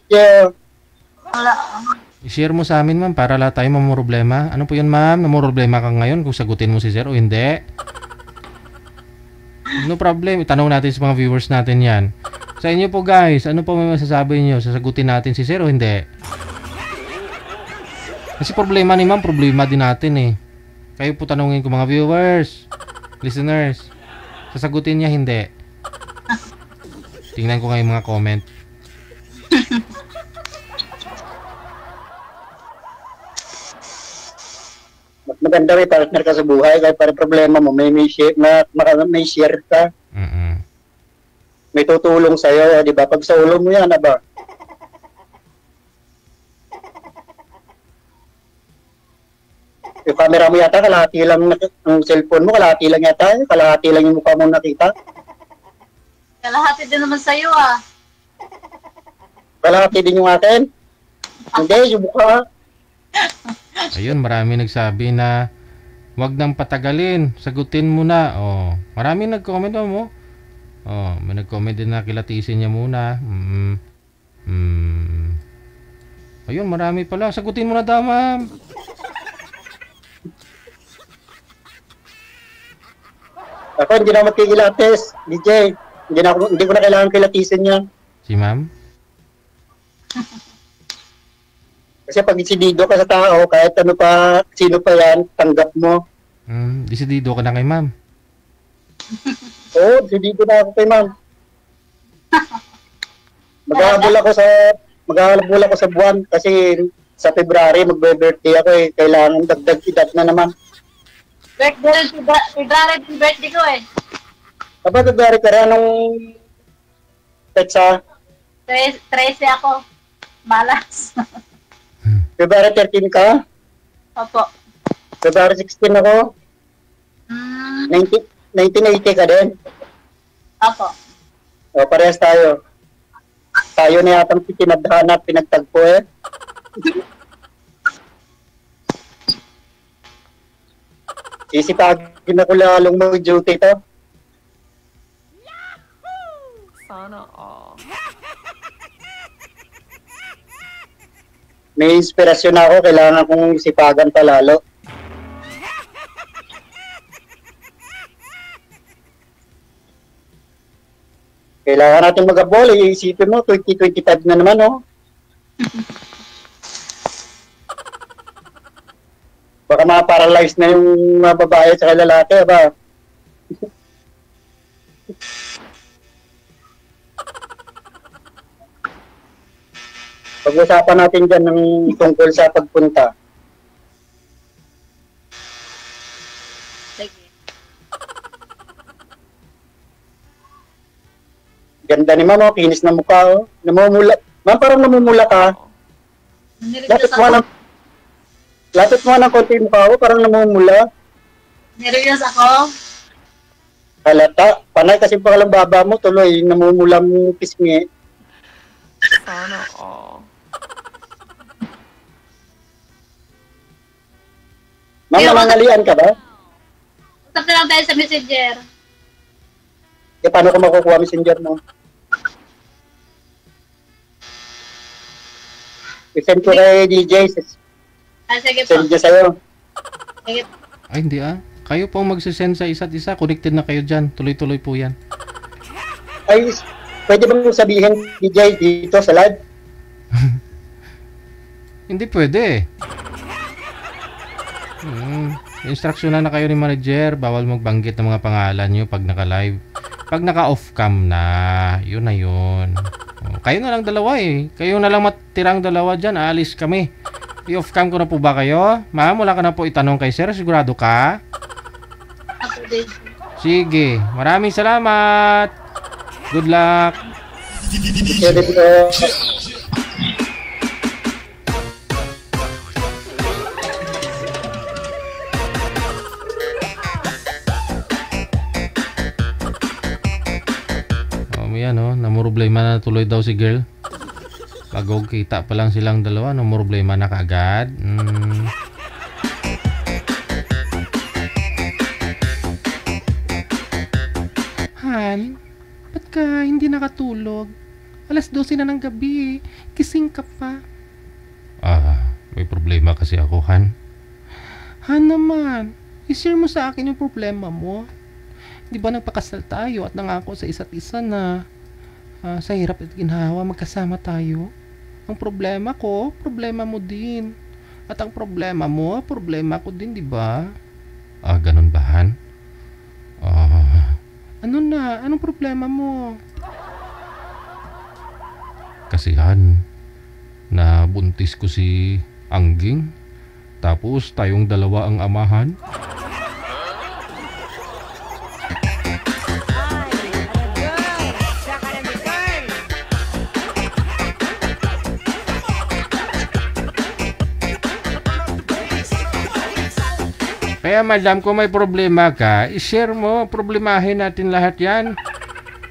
Wala ah. I-share mo sa amin, ma'am, para lahat tayo mamumroblema. Ano po yun, ma'am? Namumroblema ka ngayon kung sagutin mo si sir o hindi? No problem. Itanong natin sa mga viewers natin yan. Sa inyo po, guys, ano po may masasabi nyo? Sasagutin natin si sir o hindi? Kasi problema ni ma'am, problema din natin eh. Kayo po tanungin ko mga viewers, listeners. Sasagutin niya, hindi. Tingnan ko nga yung mga comment. Mas maganda may partner ka sa buhay. Kahit para problema mo, may share ka. Mm-mm. May tutulong sa'yo. Di ba? Pag sa ulo mo yan, ba? Yung camera mo yata, kalahati lang ang cellphone mo, kalahati lang yata. Kalahati lang yung mukha mo nakita. Kalahati din naman sa'yo ah. Kalahati din yung akin. Hindi, yung mukha. Ayun, marami nagsabi na wag nang patagalin, sagutin mo na. Oh, marami nag-comment mo. Oh, may nag-comment din na kilatisin niya muna. Ayun, marami pala. Sagutin mo na daw, ma'am. Ako, hindi na magkikilates, DJ. Hindi ko na kailangan kilatisin niya. Si ma'am? Kasi pag isidido ka sa tao, kahit ano pa, sino pa yan, tanggap mo. Desidido ka na kay ma'am. Oo, isidido na ako kay ma'am. Maghahabol ako sa buwan kasi sa February magbe-birthday ako eh. Kailangan dagdag edad na naman. February din birthday ko eh. Kapag February ka rin, anong petsa? 13 ako. Malas. February 13 ka? Opo. February 16 ako? 1980 ka din? Opo. O, parehas tayo. Tayo na yatang pinaghanap, pinagtagpo eh. Sisipagin ako lalong mag-duty to. Sana all. May inspirasyon ako, kailangan kong sipagan pa lalo. Kailangan natin mag-abol, iisipin mo, 2025 na naman, oh. Baka ma-paralyze na yung mga babae at lalaki, ba? Pag-usapan natin dyan ng tungkol sa pagpunta. Sige. Ganda ni Ma'am, oh, kinis na mukha, oh. Namumula. Ma'am, parang namumula ka. Lapit mo ng konti yung mukha, oh, parang namumula. Nervyos ako. Halata. Panay kasi pakalang baba mo, tuloy, namumulam yung pisngi. Sana all. Ma'am, namangalian ka ba? Usap na lang tayo sa messenger. Eh, paano ko makukuha messenger mo? I-send ko kay DJ. Sige po. Send niya sa'yo. Sige po. Ay, hindi ah. Kayo po magsisend sa isa't isa. Connected na kayo dyan. Tuloy-tuloy po yan. Ay, pwede bang sabihin, DJ, dito sa live? Hindi pwede. Instruksyonan na kayo ni manager. Bawal magbanggit ng mga pangalan nyo pag naka-live. Pag naka-off cam na, yun na yun. Kayo na lang dalawa eh. Kayo na lang matirang dalawa dyan. Aalis kami. I-off cam ko na po ba kayo? Ma'am, wala ka na po itanong kay sir. Sigurado ka? Ako din. Sige. Maraming salamat. Good luck. Pwede po. Yan namroblema na tuloy daw si girl. Bago kita pa lang silang dalawa, namroblema na kaagad. Han, ba't ka hindi nakatulog? Alas 12 na ng gabi. Kising ka pa. May problema kasi ako, Han. Han naman, i-share mo sa akin yung problema mo. Di ba nagpakasal tayo at nangako sa isa't isa na sa hirap at ginhawa magkasama tayo? Ang problema ko, problema mo din. At ang problema mo, problema ko din, di ba? Ganun ba, Han? Ano na? Anong problema mo? Kasi, Han, nabuntis ko si Angging. Tapos, tayong dalawa ang amahan. Kaya madam, kung may problema ka, i-share mo, problemahin natin lahat yan.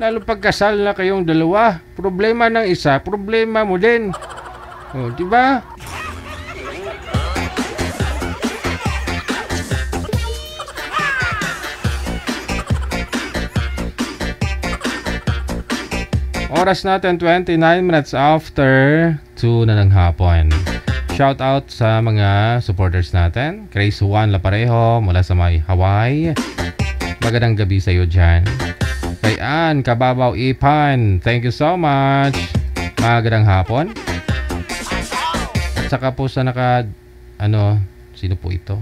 Lalo pagkasal na kayong dalawa, problema ng isa, problema mo din. Diba? Oras natin 29 minutes after 2 na ng hapon. Shout out sa mga supporters natin. Grace Juan Laparejo mula sa may Hawaii. Magandang gabi sa iyo dyan. Kay Ann Kababaw Ipan, thank you so much. Magandang hapon. At saka po sa sino po ito?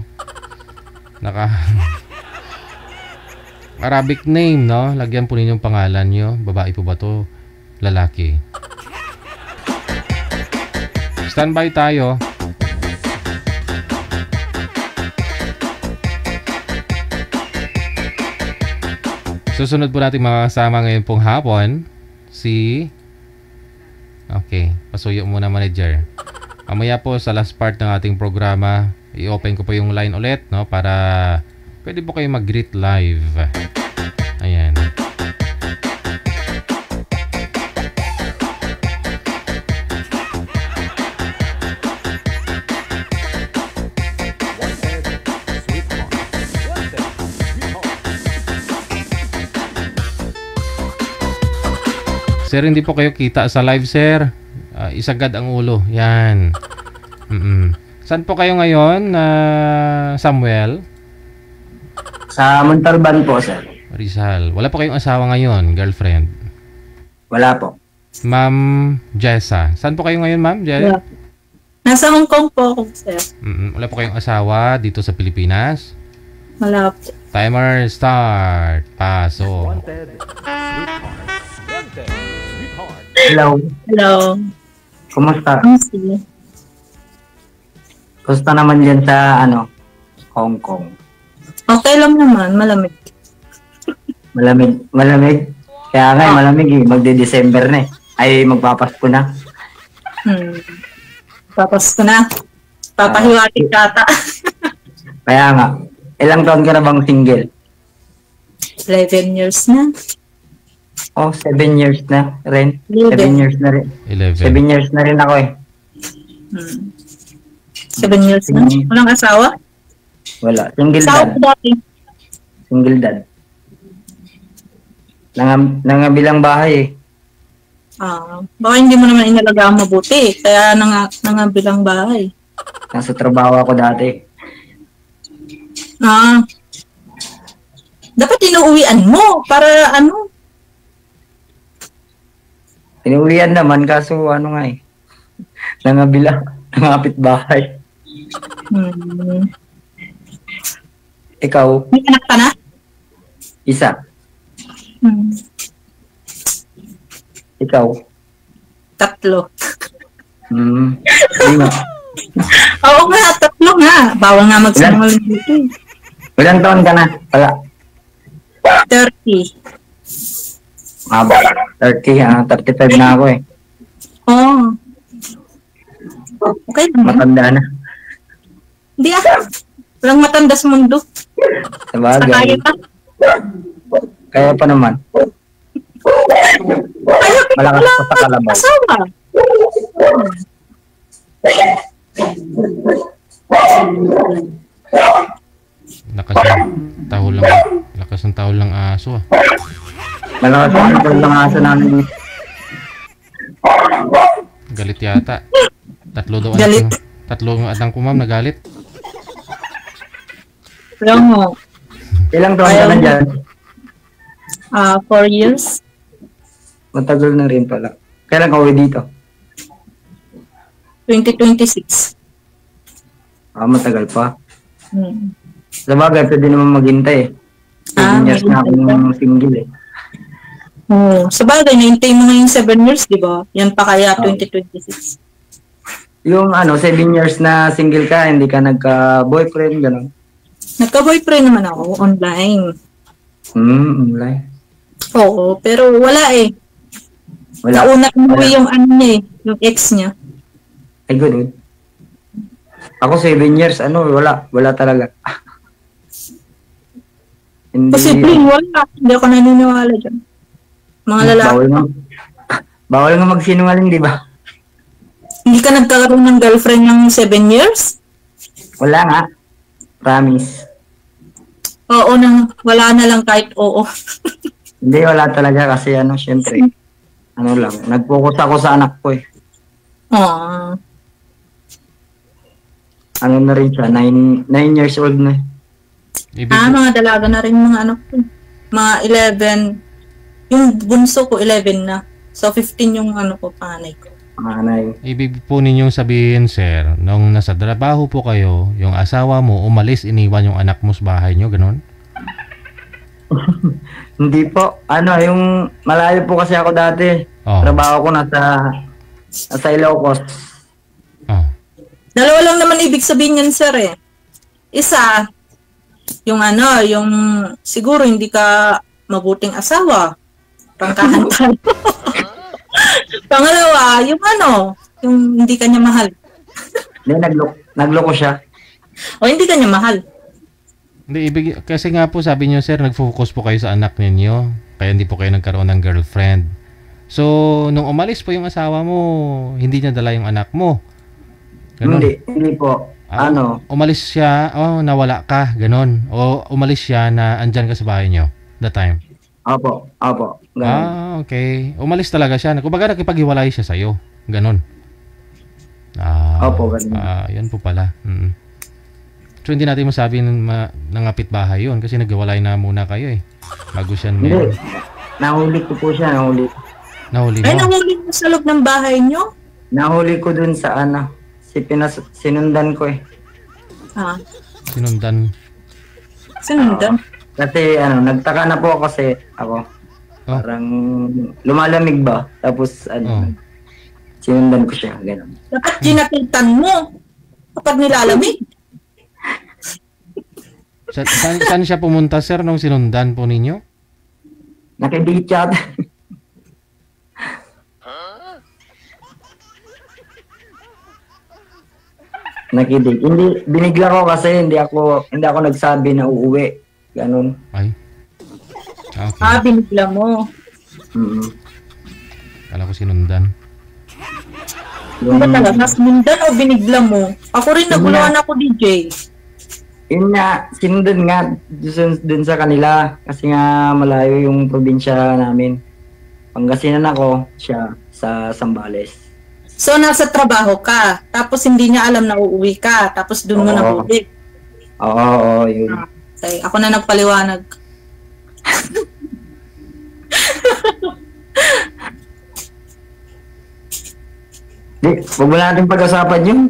Arabic name, no? Lagyan po ninyong pangalan nyo. Babae po ba to? Lalaki. Standby tayo. Susunod po natin makakasama ngayon pong hapon Okay, pasuyo muna manager. Mamaya po sa last part ng ating programa, i-open ko po yung line ulit, no, para pwede po kayo mag-greet live. Ayan. Sir, hindi po kayo kita sa live, sir. Isagad ang ulo. Yan. Saan po kayo ngayon, Samuel? Sa Montalban po, sir. Rizal. Wala po kayong asawa ngayon, girlfriend? Wala po. Ma'am Jessa. Saan po kayo ngayon, ma'am? Wala. Nasa Hong Kong po ako, sir. Wala po kayong asawa dito sa Pilipinas? Wala po. Timer start. Paso. Hello. Hello. Kumusta? Sige. Kumusta naman dyan sa, Hong Kong? Okay lang naman, malamig. Malamig? Kaya nga, malamig eh. Magde-December na eh. Ay, magpapasko na. Papasko na. Papahiwatig kata. Kaya nga. Ilang taon ka na bang single? 11 years na. Oh, 7 years na rin. 11. 7 years na rin. 11. 7 years na rin ako eh. 7 years na? Walang asawa? Wala. Single Asawa dad. ko dati. Single dad. Nangabilang bahay eh. Baka hindi mo naman inalagaan mabuti. Kaya nangabilang bahay. Nasa trabaho ako dati. Dapat inuuwian mo para ano? Inuwian naman kaso ano nga eh. Nangapit bahay. Ikaw? May anak ka na? Isa. Ikaw? 3. Hindi nga. Oo nga, 3 nga. Bawal nga magsinungaling dito eh. Ilang taon ka na? Wala. 30. 30, 35 na ako eh. Okay naman. Matanda na. Hindi walang matanda sa mundo. Sabagay. Kaya pa. Kaya pa naman. Malakas pa sa kalabaw. Asawa. Lakas ng tahol lang aso ah. Malakas ang tahol lang aso namin dito. Galit yata. 3 daw Galit. 3 atang ko ma'am nagalit. Alam mo. Ilang taon ka na dyan? 4 years. Matagal na rin pala. Kailan ka uwi dito? 2026. Matagal pa. Sabagay, pwede naman maghintay eh. 7 years na akong single eh. Sabagay, naintay mo na yung 7 years, di ba? Yan pa kaya 2026. Yung 7 years na single ka, hindi ka nagka-boyfriend, gano'n? Nagka-boyfriend naman ako, online. Online? Oo, pero wala eh. Wala. Nauna umuwi yung niya eh, yung ex niya. Ay, good. Ako 7 years, wala talaga. Hindi. Posible, wala. Hindi ako naniniwala dyan. Mga lalaki. Bawal nga magsinungaling, di ba? Hindi ka nagkakaroon ng girlfriend ng 7 years? Wala nga. Promise. Oo, wala na lang kahit oo. Hindi, wala talaga kasi syempre. Nag-focus ako sa anak ko eh. Na rin siya, 9 years old na. Mga dalaga na rin mga anak ko. Mga 11. Yung bunso ko, 11 na. So, 15 yung panganay ko. Ibig po ninyong sabihin, sir, nung nasa trabaho po kayo, yung asawa mo umalis, iniwan yung anak mo sa bahay nyo, ganun? Hindi po. Yung malayo po kasi ako dati. Trabaho ko nasa Ilocos. Dalawa lang naman ibig sabihin yan, sir eh. Isa, yung siguro hindi ka mabuting asawa. Pangkahan tayo. Pangalawa, yung hindi ka niya mahal. Hindi, nagloko siya. O hindi ka niya mahal. Hindi, kasi nga po sabi niyo, sir, nag-focus po kayo sa anak ninyo. Kaya hindi po kayo nagkaroon ng girlfriend. So, nung umalis po yung asawa mo, hindi niya dala yung anak mo. Ganun. Hindi po. Umalis siya, nawala ka, ganun. O umalis siya na andyan ka sa bahay niyo that time. Opo. Ganun. Okay. Umalis talaga siya. Kumbaga nakipaghiwalay siya sa'yo. Ganon. Opo, ganun. Yan po pala. So, hindi natin masabi nangapit bahay yun kasi naghiwalay na muna kayo eh. Bago siya Hindi. Nahuli ko po siya, Nahuli mo? Ay, nahuli mo sa loob ng bahay nyo? Nahuli ko dun sa sinundan ko eh. Sinundan? Kasi nagtaka na po kasi ako. Parang lumalamig ba? Tapos sinundan ko siya. Ganun. Dapat ginapitan mo kapag nilalamig. Saan siya pumunta, sir, nung sinundan po ninyo? Nakibigit siya. Nakidig. Hindi, binigla ko kasi hindi ako nagsabi na uuwi. Ganun. Ay. Binigla mo. Kala ko sinundan. Ano ba talaga? Sinundan o binigla mo? Ako rin naguluhan ako, DJ. Yun nga, sinundan nga dun sa kanila. Kasi nga malayo yung probinsya namin. Pangasinan ako, siya sa Zambales. So, nasa trabaho ka. Tapos hindi niya alam na uuwi ka. Tapos dun mo nahuli. Oo, yun. Okay, ako na nagpaliwanag. Huwag mo natin pag-usapan yun.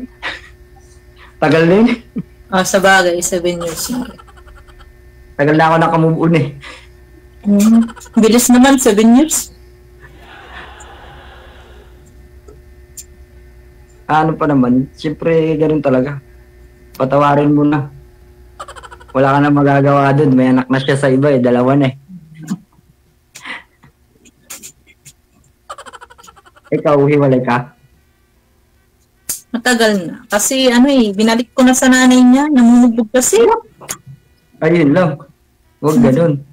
Tagal din. Sa bagay, 7 years. Tagal na ako nakamove on eh. Bilis naman, 7 years. Ano pa naman, siyempre ganun talaga. Patawarin mo na. Wala ka na magagawa doon. May anak na siya sa iba eh. 2 na eh. Ikaw, hiwalay ka? Matagal na. Kasi binalik ko na sa nanay niya. Namumugbog kasi. Ayun lang. Huwag ganun.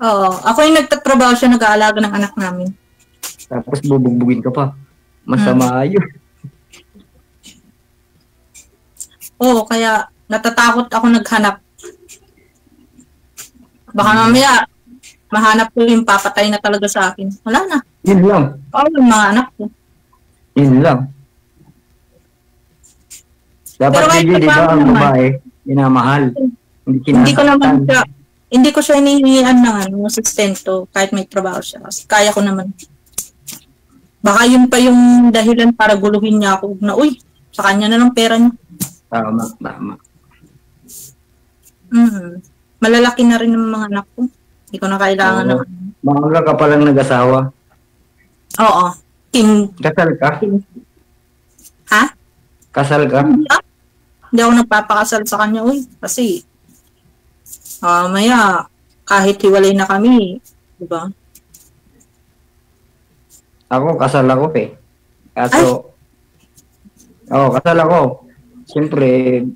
Oo. Ako yung nagtatrabaho siya, nag-aalaga ng anak namin. Tapos bubugbugin ka pa. Masama yun. Oo, kaya natatakot ako naghanap. Baka mamaya, mahanap ko yung papatay na talaga sa akin. Wala na. Yun lang. Yung mga anak ko. Yun lang. Dapat hindi, di ba, ang babae, minamahal. Hindi ko siya hinihingian ng sustento kahit may trabaho siya. Kasi kaya ko naman. Baka yun pa yung dahilan para guluhin niya ako na, sa kanya na lang pera niya. Tama. Malalaki na rin ng mga anak ko. Hindi ko na kailangan ng... Maaga ka palang nag-asawa. Oo. Kasal ka? Ha? Kasal ka? Hindi ako nagpapakasal sa kanya, kasi maya, kahit hiwalay na kami, di ba? Ako, kasal ako eh. Kaso, kasal ako. Siyempre,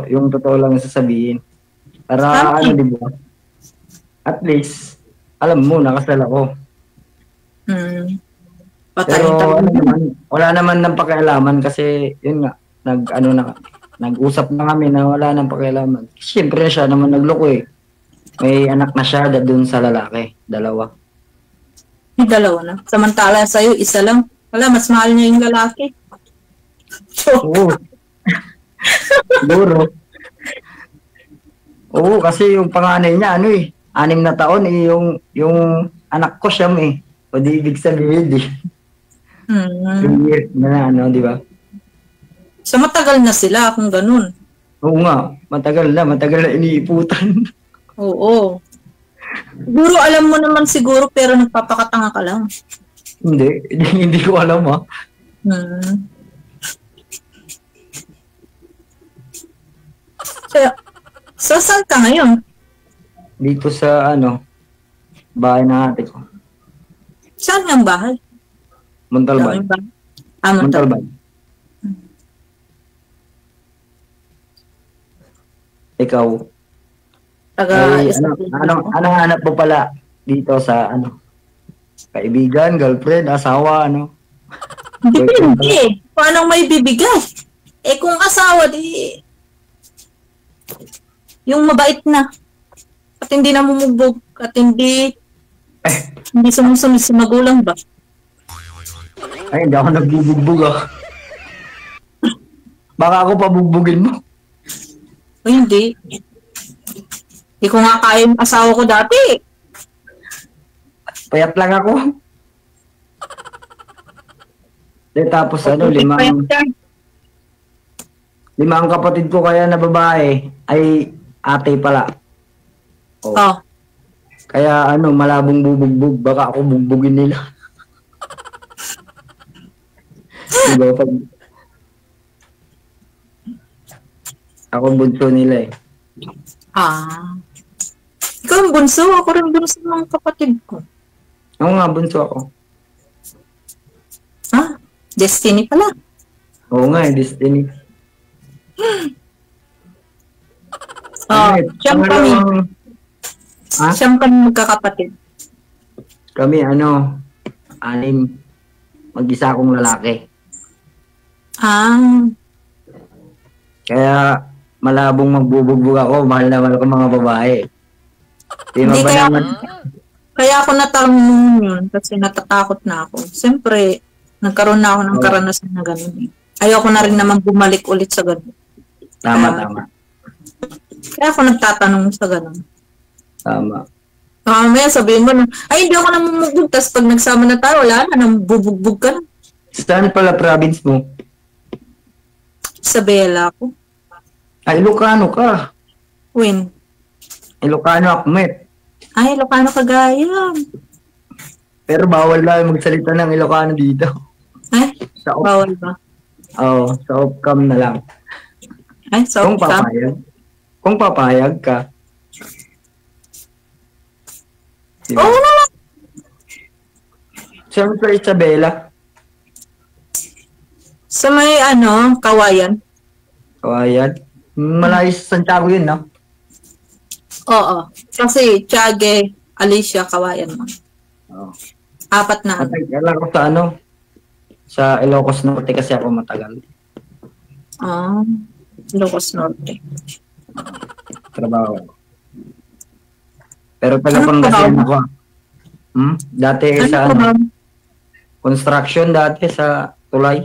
yung totoo lang sasabihin. Para, di ba? At least, alam mo, nakasal ako. Pero, wala naman ng pakialaman kasi, yun nga, nag-usap na kami na wala nang pakialaman. Siyempre siya naman nagloko eh. May anak na siya doon sa lalaki. 2. May 2 na. Samantala sa'yo, 1 lang. Wala, mas mahal niya yung lalaki. Oo. Siguro. Oo, kasi yung panganay niya, 6 na taon eh, yung anak ko siya eh. O di ibig sabihin eh. Di ba? So matagal na sila kung ganun. Oo nga, matagal na iniiputan. Oo. Siguro alam mo naman siguro pero nagpapakatanga ka lang. Hindi ko alam ha. So saan ka ngayon? Dito sa bahay ng ate ko. Saan ang bahay? Montalban. Montalban. Ikaw. Anong hanap mo pala dito sa kaibigan, girlfriend, asawa, Hindi. Paano may bibigay? Kung asawa, yung mabait na. At hindi namumugbog. At hindi sumusunod sa magulang ba? Ay, hindi ako nagbubugbog Baka ako pabugbugin mo. Hindi. Hindi ko nga kaya yung asawa ko dati. Payat lang ako. Tapos 5 ang kapatid ko kaya na babae ay ate pala. Kaya malabong bubugbog. Baka ako bugbugin nila. Diba? Ako bunso nila eh. Ikaw ang bunso? Ako rin bunso ng kapatid ko. Oo nga, bunso ako. Destiny pala. Oo nga, Destiny. Ha? Siyam kami magkakapatid. Kami, 6. Mag-isa akong lalaki. Ah, Kaya, malabong magbubugbog ako. Mahal na mahal ko mga babae. Di Hindi ba kaya naman? kaya ako natanong yun kasi natatakot na ako. Siyempre, nagkaroon na ako ng karanasan na gano'n. Ayoko na rin naman bumalik ulit sa gano'n. Tama. Kaya ako nagtatanong sa gano'n. Tama. Mamaya sabihin mo na, ay hindi ako namumugbog. Tapos pag nagsama na tayo, wala na, nang bubugbog ka na. Saan pala province mo? Sa Bella ako. Ay, Ilocano ka. Win. Ilocano Akmet. Ay, Ilocano Cagayan. Pero bawal lang magsalita ng Ilocano dito. Ay, Sa bawal ba? Oo, sa Opcam na lang. Ay, so, Kung papayag ka. Diba? Oo naman. Siyempre, Isabela. Sa may Kawayan. Kawayan. Malayo sa Santiago yun, no? Oo. Kasi Tiague, Alicia, Kawayan mo. Oo. 4 na. Matagal ako sa sa Ilocos Norte kasi ako matagal. Ilocos Norte. Trabaho. Pero taga Ano Pangasinan ako. Dati Ano sa ba? construction dati sa Tulay.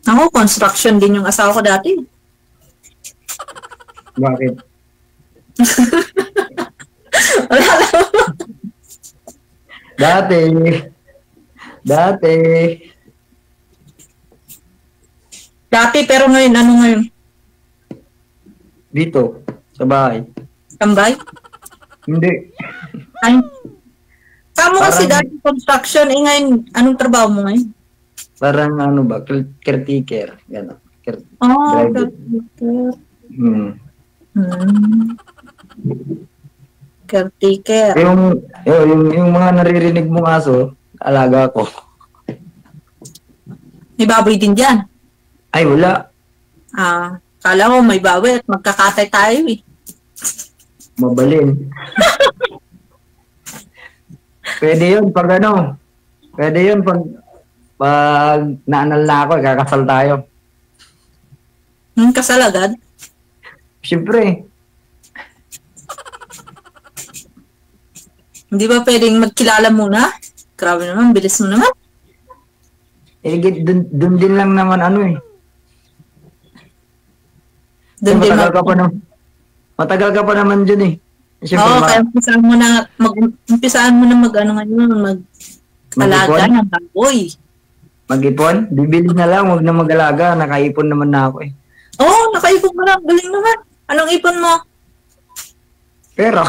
Ako, construction din yung asawa ko dati. Bakit? Wala lang. Dati, pero ngayon, ano ngayon? Dito, sa bahay. Tambay? Hindi. Ay. Kamo kasi Parang- dati construction, ngayon, anong trabaho mo ngayon? Parang caretaker. Gano'n. Oh, Driver. Hmm. Caretaker. Yung mga naririnig mong aso, alaga ko. May baboy din dyan. Ay, wala. Kala mo may baboy at magkakatay tayo eh. Mabalin. Pwede yun pag Pwede yun pag naanal na ako, kakasal tayo. Kasal agad? Siyempre. Hindi ba pwedeng magkilala muna? Grabe naman, bilis mo naman. Dun din lang naman Doon din Matagal ka pa naman dyan eh. Oo, kaya umpisaan mo na mag-alaga ng baboy. Mag-ipon? Bibili na lang, huwag na mag-alaga. Nakaipon naman na ako eh. Oo, nakaipon mo na. Galing naman. Anong ipon mo? Pero,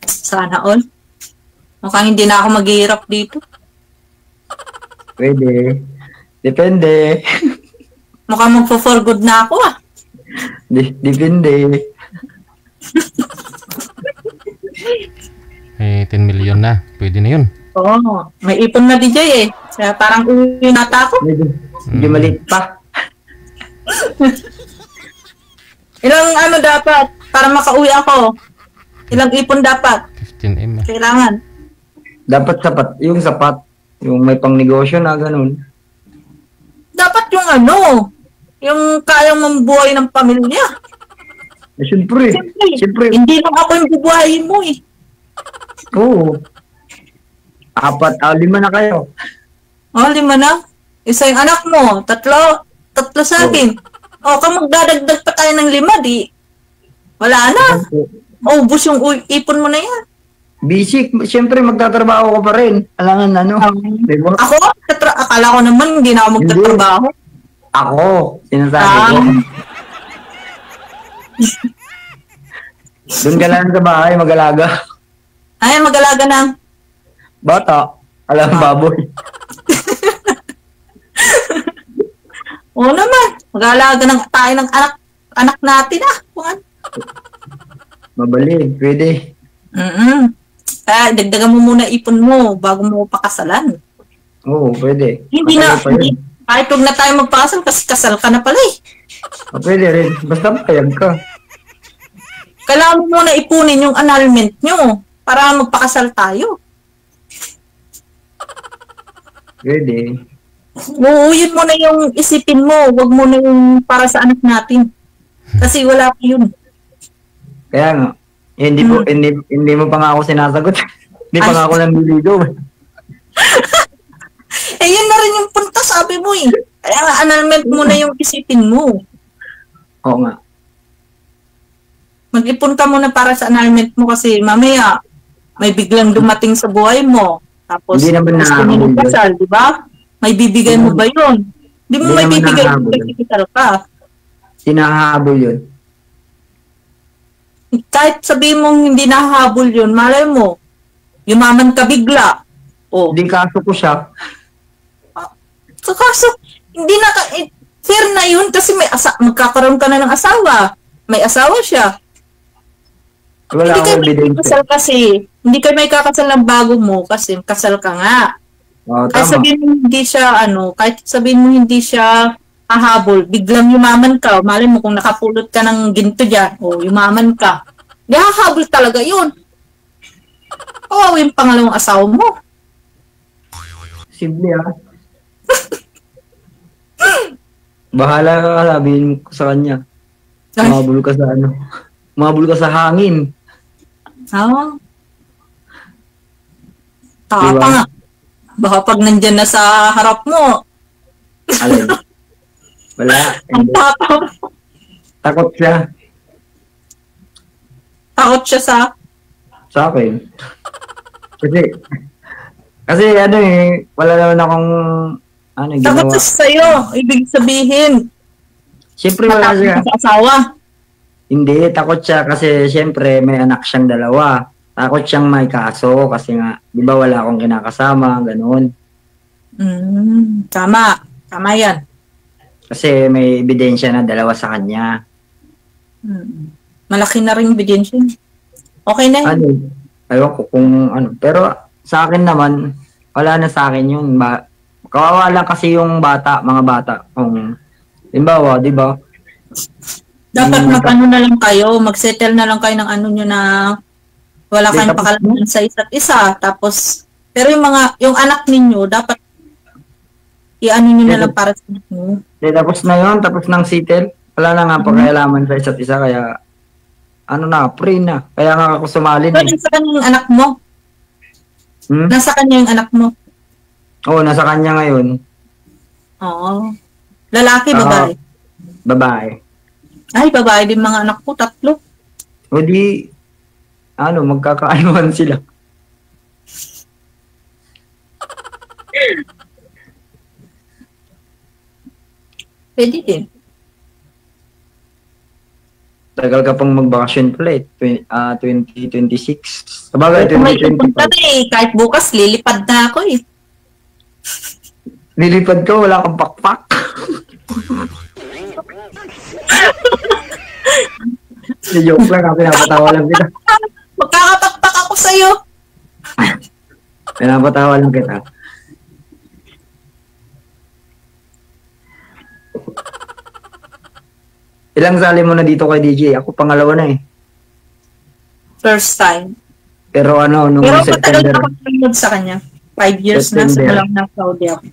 Sana all. Mukhang hindi na ako maghihirap dito. pwede. Depende. Mukhang magpo-for good na ako Depende. 10 million na. Pwede na yun. Oo, may ipon na DJ eh. Kaya parang uwi nata ako. Medyo maliit pa. Ilang dapat para makauwi ako? Ilang ipon dapat? 15M. Kailangan. Dapat sapat. Yung sapat. Yung may pang negosyo na ganun. Dapat yung yung kayang mambuhay ng pamilya. Siyempre. Hindi lang ako yung bubuhayin mo eh. Oo. 5 na kayo. 5 na? Isa yung anak mo, tatlo sa akin. Kung magdadagdag pa tayo ng 5, di wala na. Ubus yung ipon mo na yan. Busy. Siyempre, magtatrabaho ko pa rin. Alangan diba? Ako? Akala ko naman hindi na ako magtatrabaho. Ako. Sinasabi ko. Doon ka lang sa bahay, mag-alaga. Ay, mag-alaga ng Bata. Baboy. Oo naman. Mag-alaga tayo ng anak natin Mabalin. Pwede. Kaya dagdagan mo muna ipon mo bago mo pakasalan. Oo, pwede. Kahit huwag na tayo magpakasal kasi kasal ka na pala eh. Pwede rin. Basta payag ka. Kailangan mo muna ipunin yung annulment nyo para magpakasal tayo. Pwede. Oo, yun muna yung isipin mo. Huwag mo na yung para sa anak natin. Kasi wala pa yun. Kaya nga, hindi mo pa nga ako sinasagot. Hindi pa nga ako nanliligaw. Eh, yun na rin yung punta, sabi mo eh. Kaya nga, annulment mo na yung isipin mo. Oo nga. Mag-ipon ka muna para sa annulment mo kasi mamaya may biglang dumating sa buhay mo. Tapos, Hindi naman gusto mo nakahabol magpasal, di ba? May bibigay mo ba yun? Di mo Hindi may naman bibigay mo nakahabol. kasi kasal ka. Sinahabol yun. Kahit sabihin mong hindi nahahabol yun, malay mo, yumaman ka bigla. O, Hindi kaso ko siya. so kaso, hindi na fair na yun kasi magkakaroon ka na ng asawa. May asawa siya. Wala Hindi akong kayo may ebidensya. kakasal kasi. Hindi kayo may kakasal ng bago mo kasi kasal ka nga. Oo, Kahit tama. sabihin mo hindi siya, kahit sabihin mo hindi siya hahabol, biglang yumaman ka, malay mo kung nakapulot ka ng ginto dyan, o yumaman ka. Di hahabol talaga yun. Oo, yung pangalawang asawa mo. Simple Bahala ka, sabihin ko sa kanya. Ay. Umabol ka sa ano. Umabol ka sa hangin. Ah. Tapa Diba? nga. Baka pag nandyan na sa harap mo, Alin? Wala. ang tapa mo. Takot siya Takot siya sa akin. Kasi ano wala naman akong takot ginawa. siya sa'yo. Ibig sabihin, Siyempre wala matakot siya. ka sa asawa. Hindi, takot siya kasi siyempre may anak siyang dalawa. Takot siyang may kaso kasi nga, di ba wala akong kinakasama, ganoon. Tama. Tama yan. Kasi may ebidensya na dalawa sa kanya. Malaki na rin ebidensya. Okay na yun. Ewan ko kung ano. Pero sa akin naman, wala na sa akin yun. Kawawa lang kasi yung mga bata. Kung, limbawa, di ba? Dapat mag-ano na lang kayo, mag-settle na lang kayo ng ano nyo na wala kayong pakalaman sa isa't isa. Tapos, pero yung anak ninyo, dapat i-ano nyo na lang para sa anak nyo. Tapos na yun, tapos ng settle. Wala na nga pakialaman sa isa't isa, kaya free na. Kaya nga ako sumali. So, nasa kanya yung anak mo? Nasa kanya yung anak mo? Oo, nasa kanya ngayon. Oo. Lalaki, babae? Babae. Ay, babae din mga anak ko, 3. O di, magkakaanuhan sila. Pwede din. Tagal ka pang magbakasyon pala 2026. Sabagay, Kung may pupunta 2025. na kahit bukas, lilipad na ako Nilipad ka, wala kang pakpak. Joke lang, pinapatawa lang kita. Magkakapakpak ako sa'yo. Pinapatawa lang kita. Ilang sali mo na dito kay DJ? Ako pangalawa na First time. Pero nung Pero matagal September, na ako nanonood sa kanya. 5 years na sa September. lang ng Saudi ako.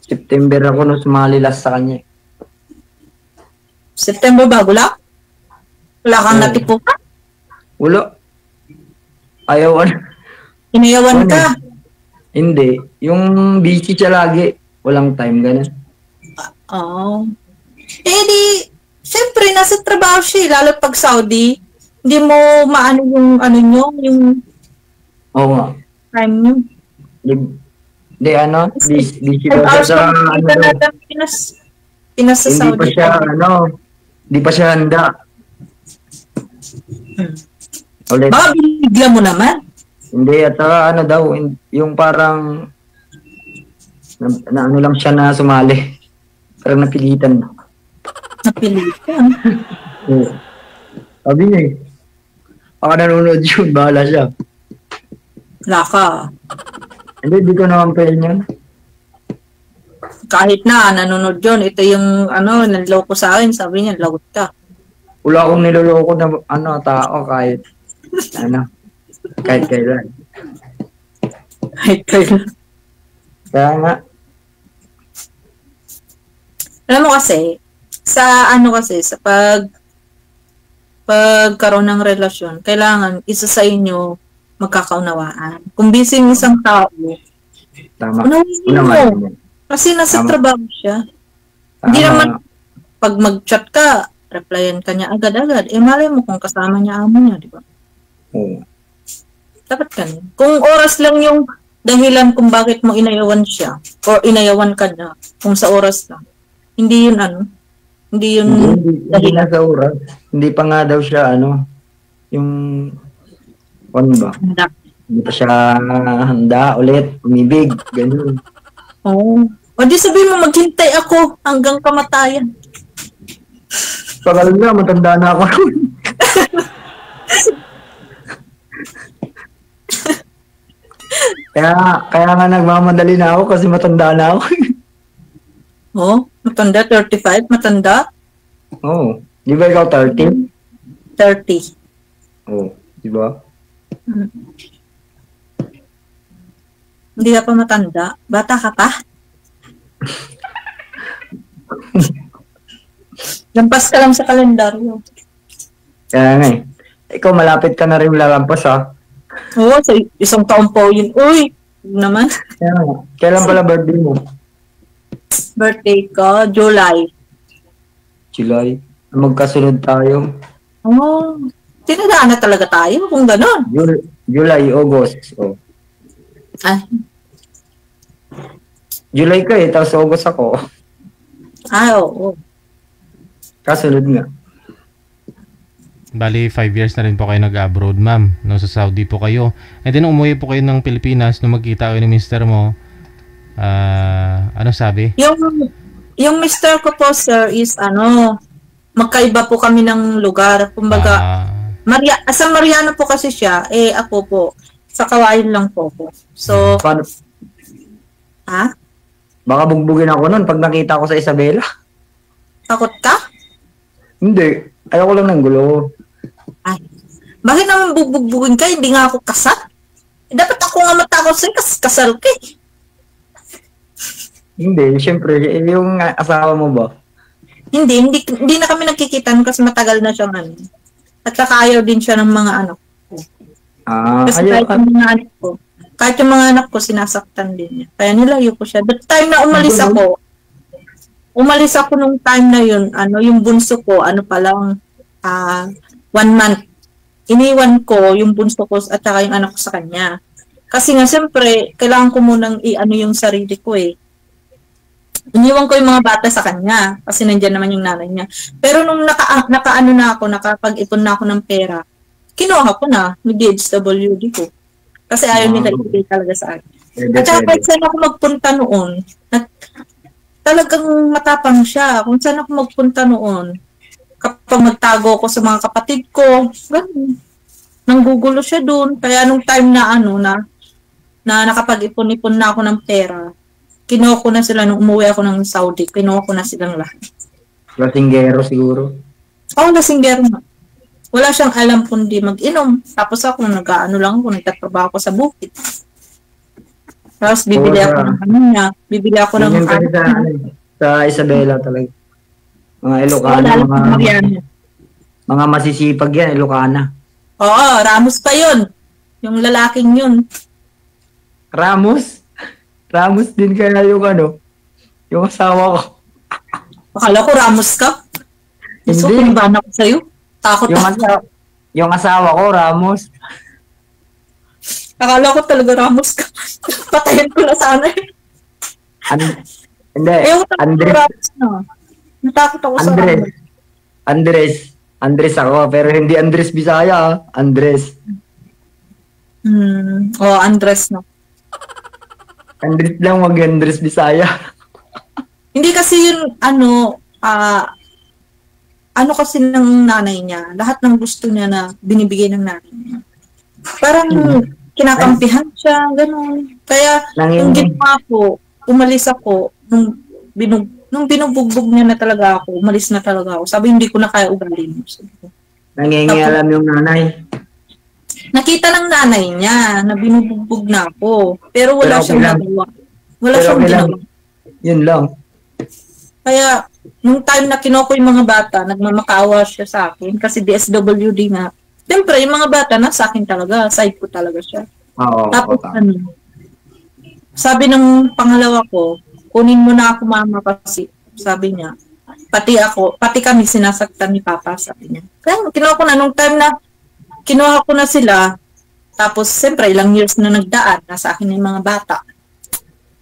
September ako nung sumali last sa kanya. September ba? Wala kang Oo. natipukan? Wala. Ayaw Inayawan ka? Hindi. Yung busy siya lagi. Walang time, ganun. Oo. Di, syempre, nasa trabaho siya, lalo pag Saudi, hindi mo maano yung yung Oo nga. time nyo. Busy daw 5 siya hours sa, lang kita natin Pinas sa hindi pa Saudi. siya, hindi pa siya handa. Ulit. Baka binigla mo naman. Hindi, at saka daw, yung parang, na lang siya na sumali. Parang napilitan. Napilitan. Oo. Sabi niya baka nanonood yun, bahala siya. Wala ka. Hindi ko naman pwede yun. Kahit na, nanonood yun. Ito yung, nanloko sa akin. Sabi niya, lagot ka. wala akong niloloko na tao kahit kahit kailan. Kahit kailan. Kaya nga, Alam mo kasi, sa pagkaroon ng relasyon, kailangan isa sa inyo magkakaunawaan. Kung busy yung isang tao, tama. unawain mo. Kasi nasa Tama. trabaho siya. Tama. Hindi naman, pag mag-chat ka, replyan ka niya agad-agad. Malay mo kung kasama niya amo niya, di ba? Oo. Dapat ganun. Kung oras lang yung dahilan kung bakit mo inayawan siya, or inayawan ka niya, kung sa oras lang, hindi yun hindi yun Hindi na sa oras. Hindi pa nga daw siya, yung, ba? handa. Hindi pa siya handa ulit, umibig, ganun. Oo. O di sabihin mo, maghintay ako hanggang kamatayan. Pagal na, matanda na ako. kaya nga nagmamadali na ako kasi matanda na ako. Matanda, 35, matanda, Oo. Di ba ikaw 30? 30. Oo. Di ba? Hindi ka pa matanda. Bata ka pa. Lampas ka lang sa kalendaryo. Kaya nga eh. Ikaw malapit ka na rin lalampas ha. Oo, sa isang taon po yun. Uy, naman. Kaya nga. Kailan pala birthday mo? Birthday ko, July. July. Magkasunod tayo. Tinadaan na talaga tayo kung gano'n. July, August. Oh. Ah, July ka eh, tapos August ako. oo. Kasunod nga. Bali, 5 years na rin po kayo nag-abroad, ma'am. No, sa Saudi po kayo. And then, umuwi po kayo ng Pilipinas nung magkita kayo ng mister mo. Ano sabi? Yung mister ko po, sir, is magkaiba po kami ng lugar. Kumbaga, sa Mariano po kasi siya, ako po, sa Kawayan lang po ko. So, Paano? ha? Baka bugbugin ako nun pag nakita ko sa Isabela. Takot ka? Hindi. Ayoko lang ng gulo. Ay, bakit naman bugbugin ka? Hindi nga ako kasal. Dapat ako nga matakot sa'yo kasi kasal ka eh. Hindi. Siyempre, yung asawa mo ba? Hindi na kami nagkikitan kasi matagal na siyang At saka ayaw din siya ng mga anak ko. Kasi kahit yung mga anak ko, sinasaktan din niya. Kaya nilayo ko siya. That time na umalis ako nung time na yun, yung bunso ko, pa lang, 1 month. Iniwan ko yung bunso ko at saka yung anak ko sa kanya. Kasi nga, siyempre, kailangan ko munang yung sarili ko eh. Iniwan ko yung mga bata sa kanya kasi nandiyan naman yung nanay niya. Pero nung nakapag-ipon na ako ng pera, kinuha ko na, mag-DHWD ko. Kasi ayaw nila ibigay talaga sa akin. At saka kahit saan ako magpunta noon, talagang matapang siya. Kung saan ako magpunta noon, kapag magtago ko sa mga kapatid ko, ganun. Nanggugulo siya doon. Kaya nung time na na nakapag-ipon-ipon na ako ng pera, kinuha ko na sila nung umuwi ako ng Saudi. Kinuha ko na silang lahat. Lasinggero siguro. Lasinggero na. Wala siyang alam kundi mag-inom. Tapos ako, nagtatrabaho ako sa bukid. Tapos bibili ako ng niya. Bibili ako ng sa Isabela talaga. Mga Ilocana. Mga masisipag yan, Ilocana. Oo, Ramos pa yun. Yung lalaking yun. Ramos? Ramos din kaya yung asawa ko. Akala ko Ramos ka. So, pinibahan ako sa'yo. Takot yung asawa ko, Ramos. Akala ko talaga Ramos ka. Patayin ko na sana eh. Hindi. Andres. Natakot ako sa Ramos. Andres ako, pero hindi Andres Bisaya. Andres. Andres no. Andres lang, wag Andres Bisaya. Hindi kasi yun, kasi ng nanay niya, lahat ng gusto niya na binibigay ng nanay niya. Parang kinakampihan siya, gano'n. Kaya, nung ginawa ko, umalis ako, nung nung binubugbog niya na talaga ako, umalis na talaga ako. Sabi, hindi ko na kaya ugali mo. Nangingialam yung nanay. Nakita ng nanay niya na binubugbog na ako. Pero wala Pero okay siyang lang. nagawa. Wala Pero siyang okay lang. ginawa. Yun lang. Kaya, nung time na kinoko yung mga bata, nagmamakaawa siya sa akin kasi DSWD nga. Siyempre, yung mga bata na sa akin talaga, side ko talaga siya. Oo. Tapos oo. sabi ng pangalawa ko, kunin mo na ako mama kasi sabi niya, pati kami sinasaktan ni Papa, sabi niya. Kaya kinuha ko na, nung time na kinuha ko na sila, tapos siyempre ilang years na nagdaan, nasa akin yung mga bata.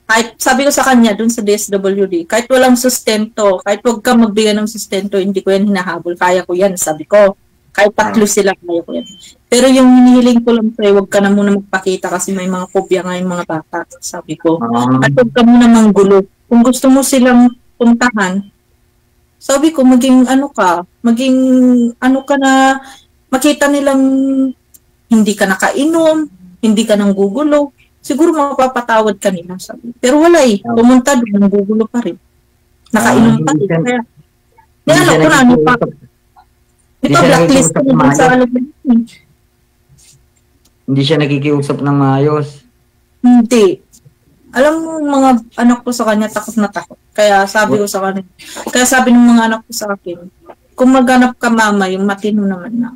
Kahit sabi ko sa kanya dun sa DSWD, kahit walang sustento, kahit wag ka magbigay ng sustento, hindi ko yan hinahabol, kaya ko yan, sabi ko. Kahit 3 sila, kaya ko yan. Pero yung hinihiling ko lang sa'yo, wag ka na muna magpakita kasi may mga kopya nga yung mga bata, sabi ko. At wag ka muna manggulo. Kung gusto mo silang puntahan, sabi ko, maging ano ka na, makita nilang hindi ka nakainom, hindi ka nang gugulo, siguro mapapatawad ka nila, sabi. Pero wala pumunta doon, nanggugulo pa rin. Nakainom pa rin. Kaya, alam ko na, ano pa, di pa blacklist ko na sa alam. Hindi siya nakikiusap ng maayos. Hindi. Alam mo, mga anak ko sa kanya, takot na takot. Kaya sabi ko sa kanya, kaya sabi ng mga anak ko sa akin, kung maghanap ka mama, yung matino naman na.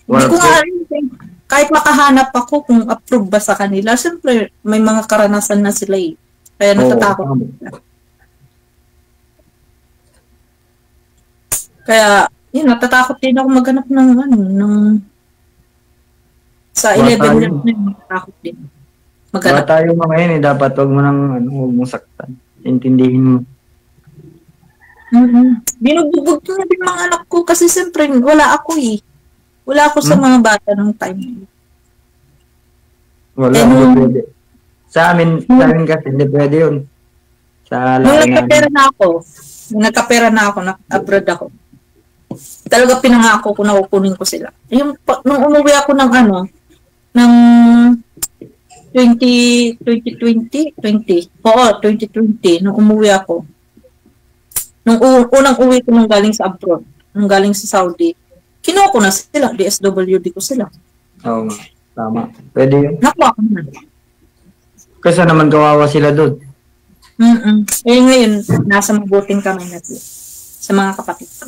Hindi ko nga alam, kahit makahanap ako kung approve ba sa kanila, siyempre may mga karanasan na sila eh. Kaya natatakot. Kaya, yun, natatakot din ako maghanap ng sa 11 years na yun, natatakot din. Maghanap. Bata yung mga yun eh, dapat huwag mong saktan. Intindihin mo. Binubugbog ko na din mga anak ko kasi siyempre wala ako eh. Wala ako sa mga bata ng time. Wala, hindi pwede. Sa amin kasi hindi pwede yun. Nung nagkapera na ako, nag-abroad ako. Talaga pinangako ko na kukunin ko sila. Nung umuwi ako ng ng 2020, nung umuwi ako. Nung unang uwi ko nung galing sa abroad, nung galing sa Saudi, kinuha ko na sila, DSWD ko sila. Oo, tama. Pwede yun. Nakuha ko na. Kasi naman kawawa sila doon. Eh ngayon, nasa mabuting kamay na sila sa mga kapatid ko.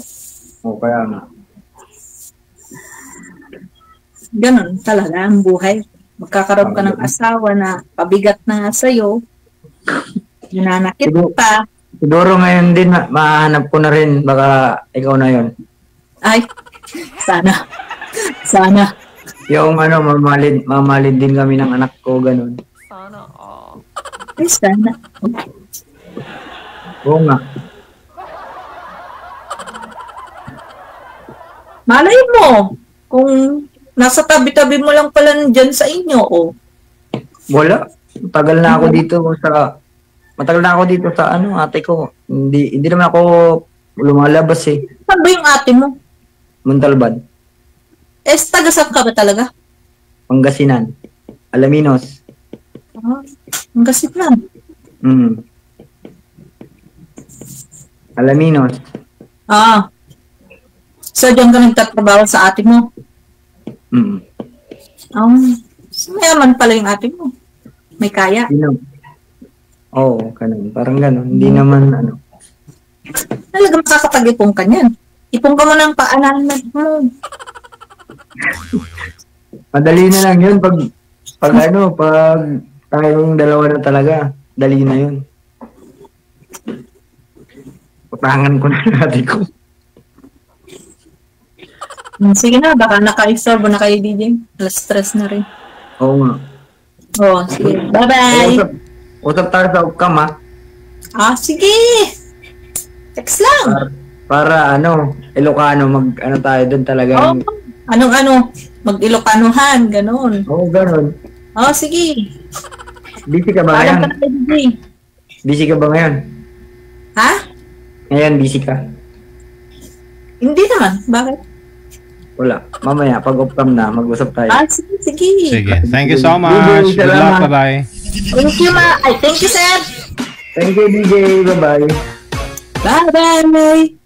O, kaya nga. Ganon talaga ang buhay. Magkakaroon ka ng asawa na pabigat na sa'yo, nananakit pa. Siguro ngayon din, mahanap ko na rin, baka ikaw na yun. Ay, sana. Yung mamalid din kami ng anak ko, ganun. Sana, Ay, sana. Oo nga. Malay mo, kung nasa tabi-tabi mo lang pala dyan sa inyo, Wala. Matagal na ako dito sa ate ko. Hindi naman ako lumalabas eh. Saan ba yung ate mo? Montalban. Taga-saan ka ba talaga? Pangasinan. Alaminos. Pangasinan. Alaminos. So, diyan ka nagtatrabaho sa ate mo? Mayaman pala yung ate mo. May kaya. Oo, ganun. Parang ganun. Hindi naman Talaga makakapag-ipong ka niyan. Ipong ka mo ng paanalan mo. Madali na lang yun pag tayong dalawa na talaga. Dali na yun. Utangan ko na natin ko. Sige na, baka naka-absorb na kayo, DJ. Stress na rin. Oo nga. Sige. Bye-bye. Usap tayo sa upcam, ha? Sige. Text lang. Para Ilocano, tayo doon talaga. Mag-Ilocanohan, ganun. Oo, ganun. Sige. Busy ka ba ngayon? Alam ka na, DJ. Busy ka ba ngayon? Ha? Ngayon, busy ka? Hindi naman. Bakit? Wala. Mamaya, pag upcam na, mag-usap tayo. Sige. Thank you so much. Good luck. Bye-bye. Thank you, thank you, sir. Thank you, DJ. Bye-bye. Bye-bye!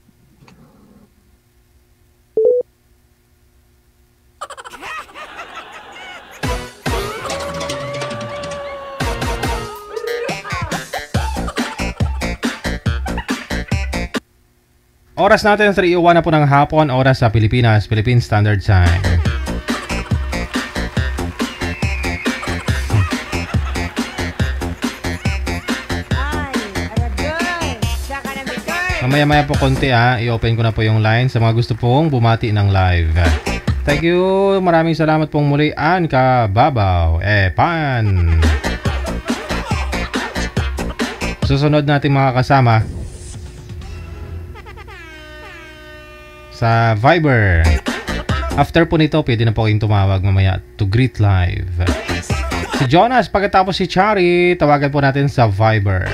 Oras natin 3:01 na po ng hapon, oras sa Pilipinas, Philippine Standard Time. Mamaya-maya po konti i-open ko na po yung line sa mga gusto pong bumati ng live. Thank you, maraming salamat pong muli, Ann Kababaw, Pan. Susunod natin mga kasama sa Viber. After po nito, pwede na po kayong tumawag mamaya to greet live. Si Jonas, pagkatapos si Chari, tawagan po natin sa Viber.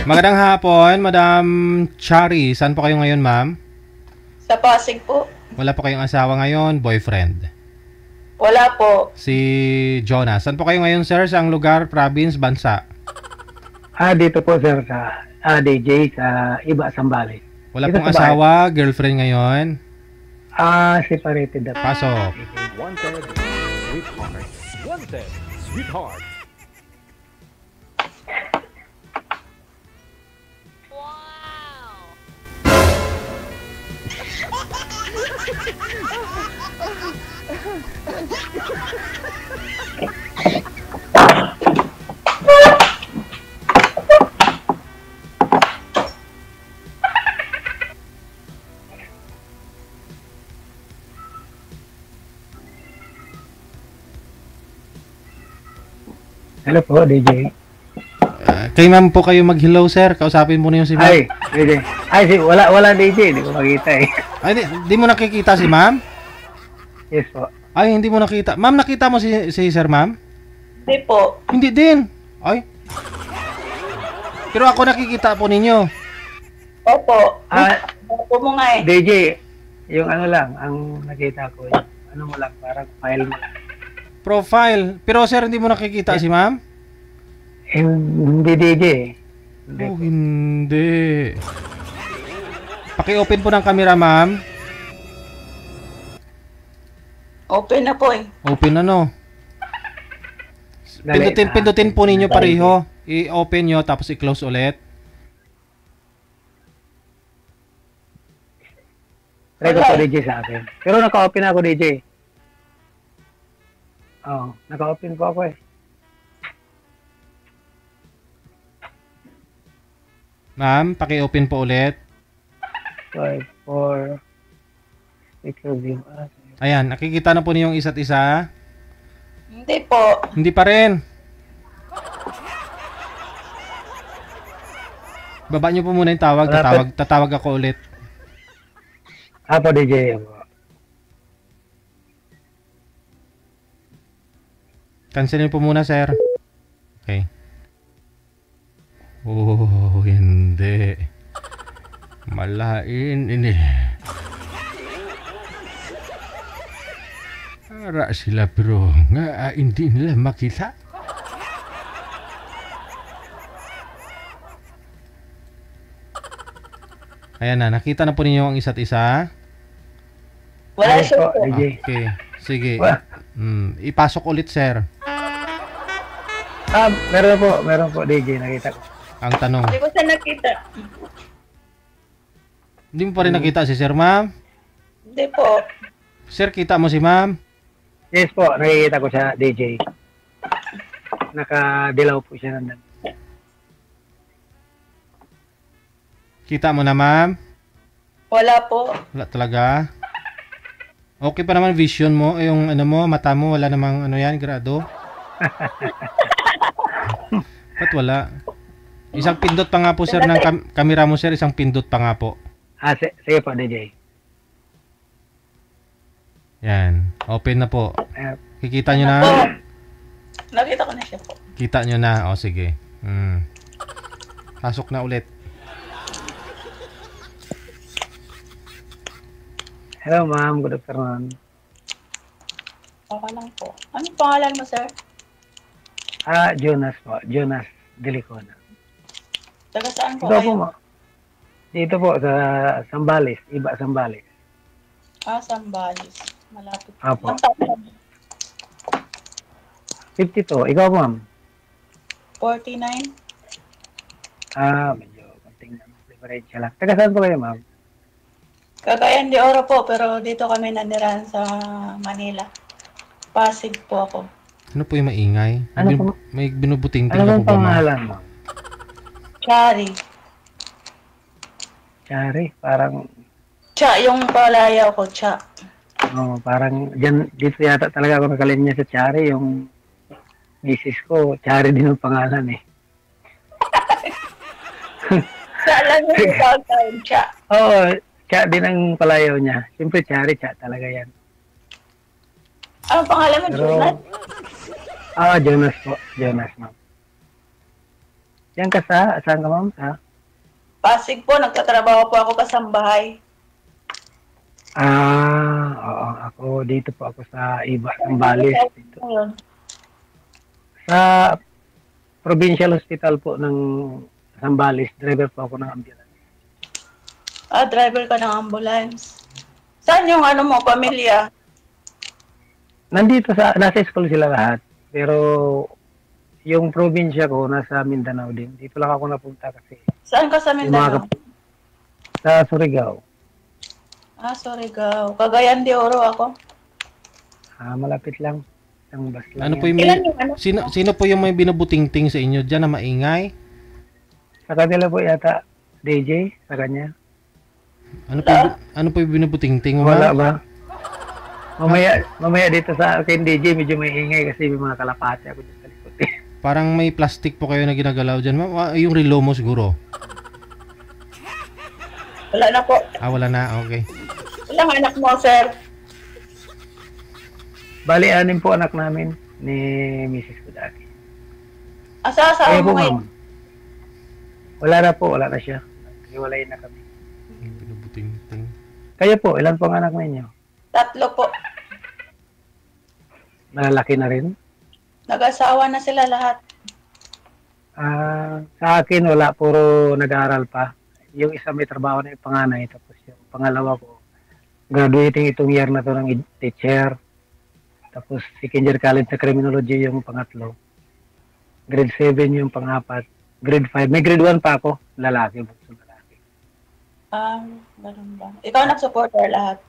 Magandang hapon, Madam Chari. Saan po kayo ngayon, ma'am? Sa Pasig po. Wala po kayong asawa ngayon, boyfriend? Wala po. Si Jonas. Saan po kayo ngayon, sir? Saang lugar, province, bansa? Dito po, sir, sa DJ, sa Iba, Sambales. Wala pong asawa, girlfriend ngayon? Separated na. Pasok. Wanted, sweetheart. Wanted, sweetheart. Hello po, DJ. Kay ma'am po kayo mag-hello, sir. Kausapin mo na yung si ma'am. Ay, DJ. Wala DJ. Hindi ko makita eh. Ay, di mo nakikita si ma'am? Yes po. Ay, hindi mo nakita. Ma'am, nakita mo si sir, ma'am? Hindi po. Hindi din. Ay. Pero ako nakikita po ninyo. Opo. Opo mo nga eh. DJ, yung ano lang, ang nakita ko, yung ano mo lang, parang file mo lang. Profile. Pero sir, hindi mo nakikita si ma'am? Hindi DJ. Hindi. Oh, hindi. Paki-open po ng camera, ma'am. Open na po eh. Open na, no? Pindutin po ninyo pareho. I-open nyo, tapos i-close ulit. Try ko po DJ sa akin. Pero naka-open ako DJ. Oo, naka-open po ako eh. Ma'am, paki-open po ulit. 5, 4, 6, 7, Ayan, nakikita na po niyo yung isa't isa. Hindi po. Hindi pa rin. Baba niyo po muna yung tawag. Tatawag ako ulit. Po DJ. Cancelin po muna, sir. Okay. Oh, hindi. Malain ini. Para sila bro, nga hindi nila makita. Ayan na, nakita na po ninyo ang isa't isa. Wala siya po. Okay, sige. Ipasok ulit, sir. Meron po DJ, nakita ko. Ang tanong. Hindi ko siya nakita. Hindi mo pa rin nakita si sir, ma'am? Hindi po. Sir, kita mo si ma'am? Yes po, nakikita ko siya DJ. Nakadilaw po siya nandun. Kita mo na, ma'am? Wala po. Wala talaga? Okay pa naman vision mo, yung ano mo, mata mo, wala namang ano yan, grado? Ba't wala? Isang pindot pa nga po, sir, ng kamera mo, sir. Isang pindot pa nga po. Sige po, DJ. Yan. Open na po. Ayan. Kikita nyo na? Po. Nakita ko na siya po. Kita nyo na. O, sige. Pasok na ulit. Hello, ma'am. Good afternoon. Okay lang po. Anong pangalan mo, sir? Jonas po. Jonas Delicona. Taga saan po Ito po, kayo? ma'am. Dito po sa Sambales. Iba Sambales. Sambales. Malapit. Apo. Ang taon mo? 52. Ikaw, ma'am? 49? Medyo konting differential lang. Taga saan po kayo, ma'am? Cagayan de Oro po, pero dito kami nanirahan sa Manila. Pasig po ako. Ano po yung maingay? Ano po? May binubuting-ting Ano na bang po ba, ma'am? pangalan, ma'am? Chari. Chari. Parang, Cha, yung palayaw ko, Cha. parang dito yata talaga ako nakalinya sa Chari. Yung misis ko, Chari din ang pangalan eh. Cha lang yung tawag Cha. Oo, Cha din ang palayaw niya. Siyempre, Chari, Cha talaga yan. Anong pangalan mo, Pero, Jonas? Jonas po. Jonas, ma'am. Yan ka saan ka, ma'am? Pasig po, nagtatrabaho po ako kasambahay. Oo. Ako, dito po ako sa Iba, Sambales. Dito. Ayun. Sa Provincial Hospital po ng Sambales, driver po ako ng ambulance. Driver ka ng ambulance. Saan yung mo, pamilya? Nandito nasa school sila lahat. Pero yung probinsya ko, nasa Mindanao din. Dito lang ako napunta kasi. Saan ka sa Mindanao? Sa Surigao. Surigao. Cagayan de Oro ako. Malapit lang. Isang bus lang. Ano po yung sino po yung may binubuting-ting sa inyo dyan na maingay? Sa kanila po yata, DJ, sa kanya. Ano po yung binubuting-ting? Wala ba? Mamaya dito sa akin, DJ, medyo may ingay kasi may mga kalapati ako dito sa likod. Parang may plastic po kayo na ginagalaw dyan, ma'am. Yung relo mo siguro. Wala na po. Wala na. Okay. Ilang anak mo, sir? Bali, 6 po anak namin ni Mrs. ko dati. Asa-asawa Kaya mo po, ngayon? ma'am. Wala na po, wala na siya. Hiwalay na kami. Binubuting-ting. Kayo po, ilan po ang anak ninyo? 3 po. Malalaki na rin? Nag-asawa na sila lahat. Sa akin, wala. Puro nag-aaral pa. Yung isa may trabaho na yung panganay. Tapos yung pangalawa ko, graduating itong year na to ng teacher. Tapos second year college sa criminology yung pangatlo. Grade 7 yung pang-4. Grade 5. May grade 1 pa ako. Lalaki. Lalaki. Ganun ba? Ikaw nag-supporter lahat?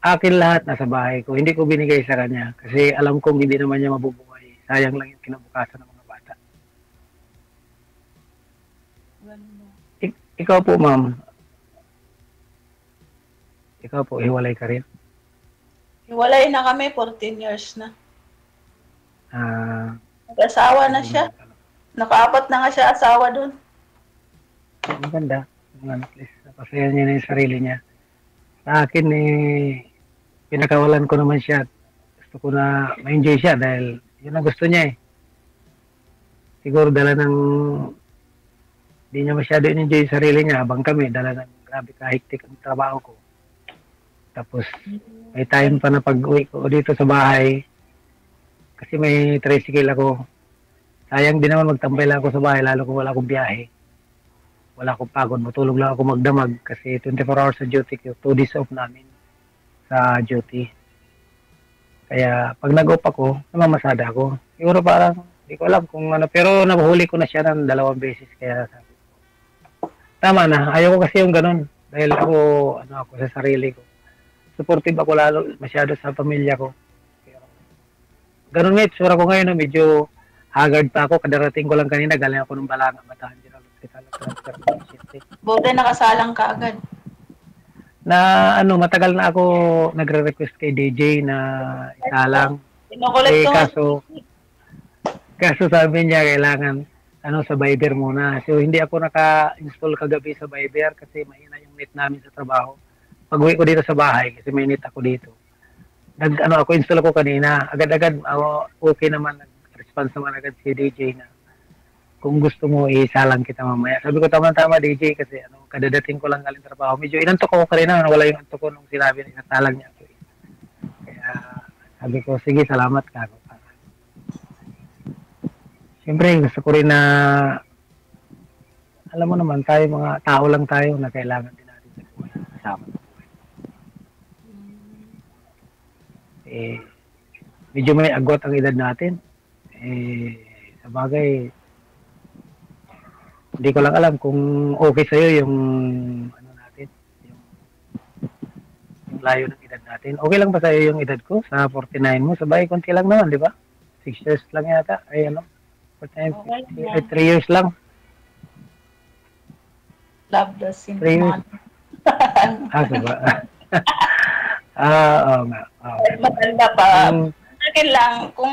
Akin lahat nasa bahay ko. Hindi ko binigay sa kanya. Kasi alam kong hindi naman niya mabubuhay. Sayang lang yung kinabukasan ng mga bata. Ikaw po, ma'am. Ikaw po, hiwalay ka rin? Hiwalay na kami, 14 years na. Nag-asawa na siya. Naka-4 na nga siya asawa dun. Maganda. At least, napasaya niya na yung sarili niya. Sa akin, pinakawalan ko naman siya. Gusto ko na ma-enjoy siya dahil yun ang gusto niya eh. Siguro dala ng hindi niya masyado enjoy yung sarili niya habang kami dala ng grabe kahigtik ang trabaho ko. Tapos may time pa na pag-uwi ko dito sa bahay kasi may tricycle ako. Sayang din naman magtambay lang ako sa bahay lalo kung wala akong biyahe. Wala akong pagod. Matulog lang ako magdamag kasi 24 hours sa duty ko. 2 days off namin sa duty. Kaya pag nag-off ako, namamasada ako. Siguro parang, hindi ko alam kung ano. Pero nahuli ko na siya ng 2 beses. Kaya sabi ko, tama na. Ayaw ko kasi yung ganun. Dahil ako sa sarili ko. Supportive ako lalo masyado sa pamilya ko. Ganun nga, sura ko ngayon, medyo haggard pa ako. Kadarating ko lang kanina, galing ako ng Balanga, Bataan General Hospital. Buti nakasalang ka agad. Na matagal na ako nagre-request kay DJ na isalang. Kinukulit ko. Kaso sabi niya kailangan sa Viber muna. So hindi ako naka-install kagabi sa Viber kasi mahina yung net namin sa trabaho. Pag-uwi ko dito sa bahay kasi may net ako dito. Ako install ako kanina. Agad-agad, okay naman. Response naman agad si DJ na kung gusto mo, isalang kita mamaya. Sabi ko, tama-tama DJ kasi kadadating ko lang galing trabaho. Medyo inantok ako kanina, wala yung antok ko nung sinabi na isasalang niya. Kaya sabi ko, sige, salamat ka. Siyempre, gusto ko rin na alam mo naman, tayo mga tao lang tayo na kailangan din natin sa buhay. Kasama. Medyo may agwat ang edad natin. Sa bagay, hindi ko lang alam kung okay sa'yo yung natin, yung layo ng edad natin. Okay lang ba sa'yo yung edad ko sa 49 mo? Sabay, konti lang naman, di ba? 6 years lang yata. 49, 3 years lang. Love the same 3 years. Diba? Oo nga. Maganda pa. Akin lang, kung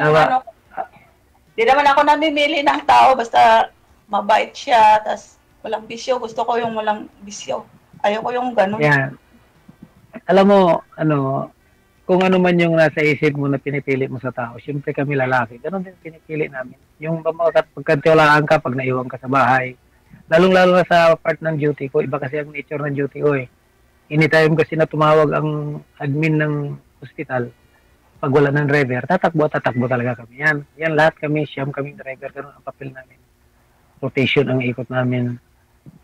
di naman ako namimili ng tao, basta mabait siya, tas walang bisyo. Gusto ko yung walang bisyo. Ayoko yung ganun. Yeah. Alam mo, kung ano man yung nasa isip mo na pinipili mo sa tao, siyempre kami lalaki, ganun din pinipili namin. Yung pagkatiwalaan ka pag naiwan ka sa bahay, lalong-lalo na sa part ng duty ko, iba kasi ang nature ng duty ko eh. Anytime kasi na tumawag ang admin ng hospital, pag wala ng driver, tatakbo talaga kami. Yan lahat kami, siyam kaming driver, ganun ang papel namin. Rotation ang ikot namin.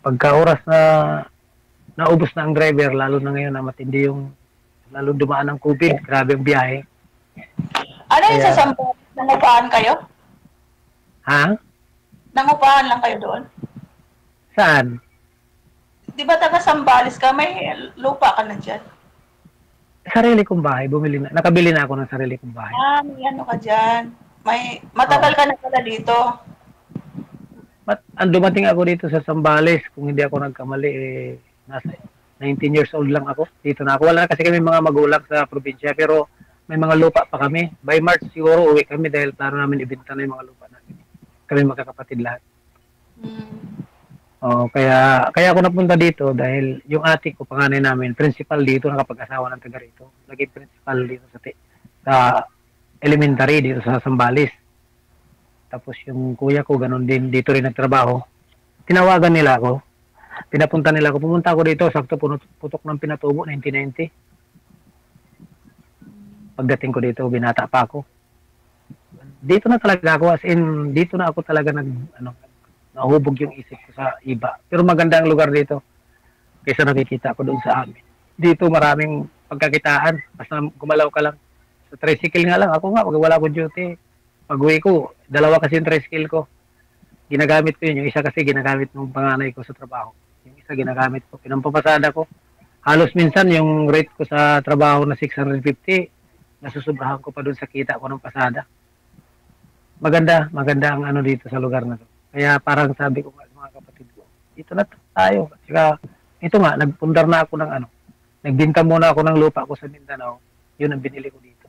Pagka oras na naubos na ang driver, lalo na ngayon na matindi yung lalo dumaan ng COVID, grabe ang biyahe. Ano yung sa Sambales? Nangupahan kayo? Ha? Nangupahan lang kayo doon? Saan? Di ba taga Sambales ka? May lupa ka na dyan? Sarili kong bahay, nakabili na ako ng sarili kong bahay. May ano ka dyan? Matagal ka na pala dito? Dumating ako dito sa Sambales, kung hindi ako nagkamali, nasa 19 years old lang ako. Dito na ako. Wala na kasi kami mga magulang sa probinsya, pero may mga lupa pa kami. By March siguro uwi kami dahil plano namin ibenta na yung mga lupa namin. Kami magkakapatid lahat. Kaya ako napunta dito dahil yung ate ko, panganay namin, principal dito, nakapag-asawa ng taga rito. Naging principal dito sa elementary dito sa Sambales. Tapos yung kuya ko, ganun din, dito rin nagtrabaho. Tinawagan nila ako. Pinapunta nila ako. Pumunta ako dito, sakto putok ng Pinatubo, 1990. Pagdating ko dito, binata pa ako. Dito na talaga ako, as in, dito na ako talaga nahubog yung isip ko sa iba. Pero maganda ang lugar dito. Kaysa nakikita ko doon sa amin. Dito maraming pagkakitaan. Basta gumalaw ka lang. Sa tricycle nga lang. Ako nga, pag wala akong duty, pag-uwi ko, dalawa kasi yung tricycle ko. Ginagamit ko yun. Yung isa kasi ginagamit ng panganay ko sa trabaho. Yung isa ginagamit ko. Pinampapasada ko. Halos minsan yung rate ko sa trabaho na 650, nasusubrahan ko pa doon sa kita ko ng pasada. Maganda ang dito sa lugar na to. Kaya parang sabi ko nga mga kapatid ko, dito na tayo. Saka, ito nga, nagpundar na ako ng nagbinta muna ako ng lupa ko sa Mindanao. Yun ang binili ko dito.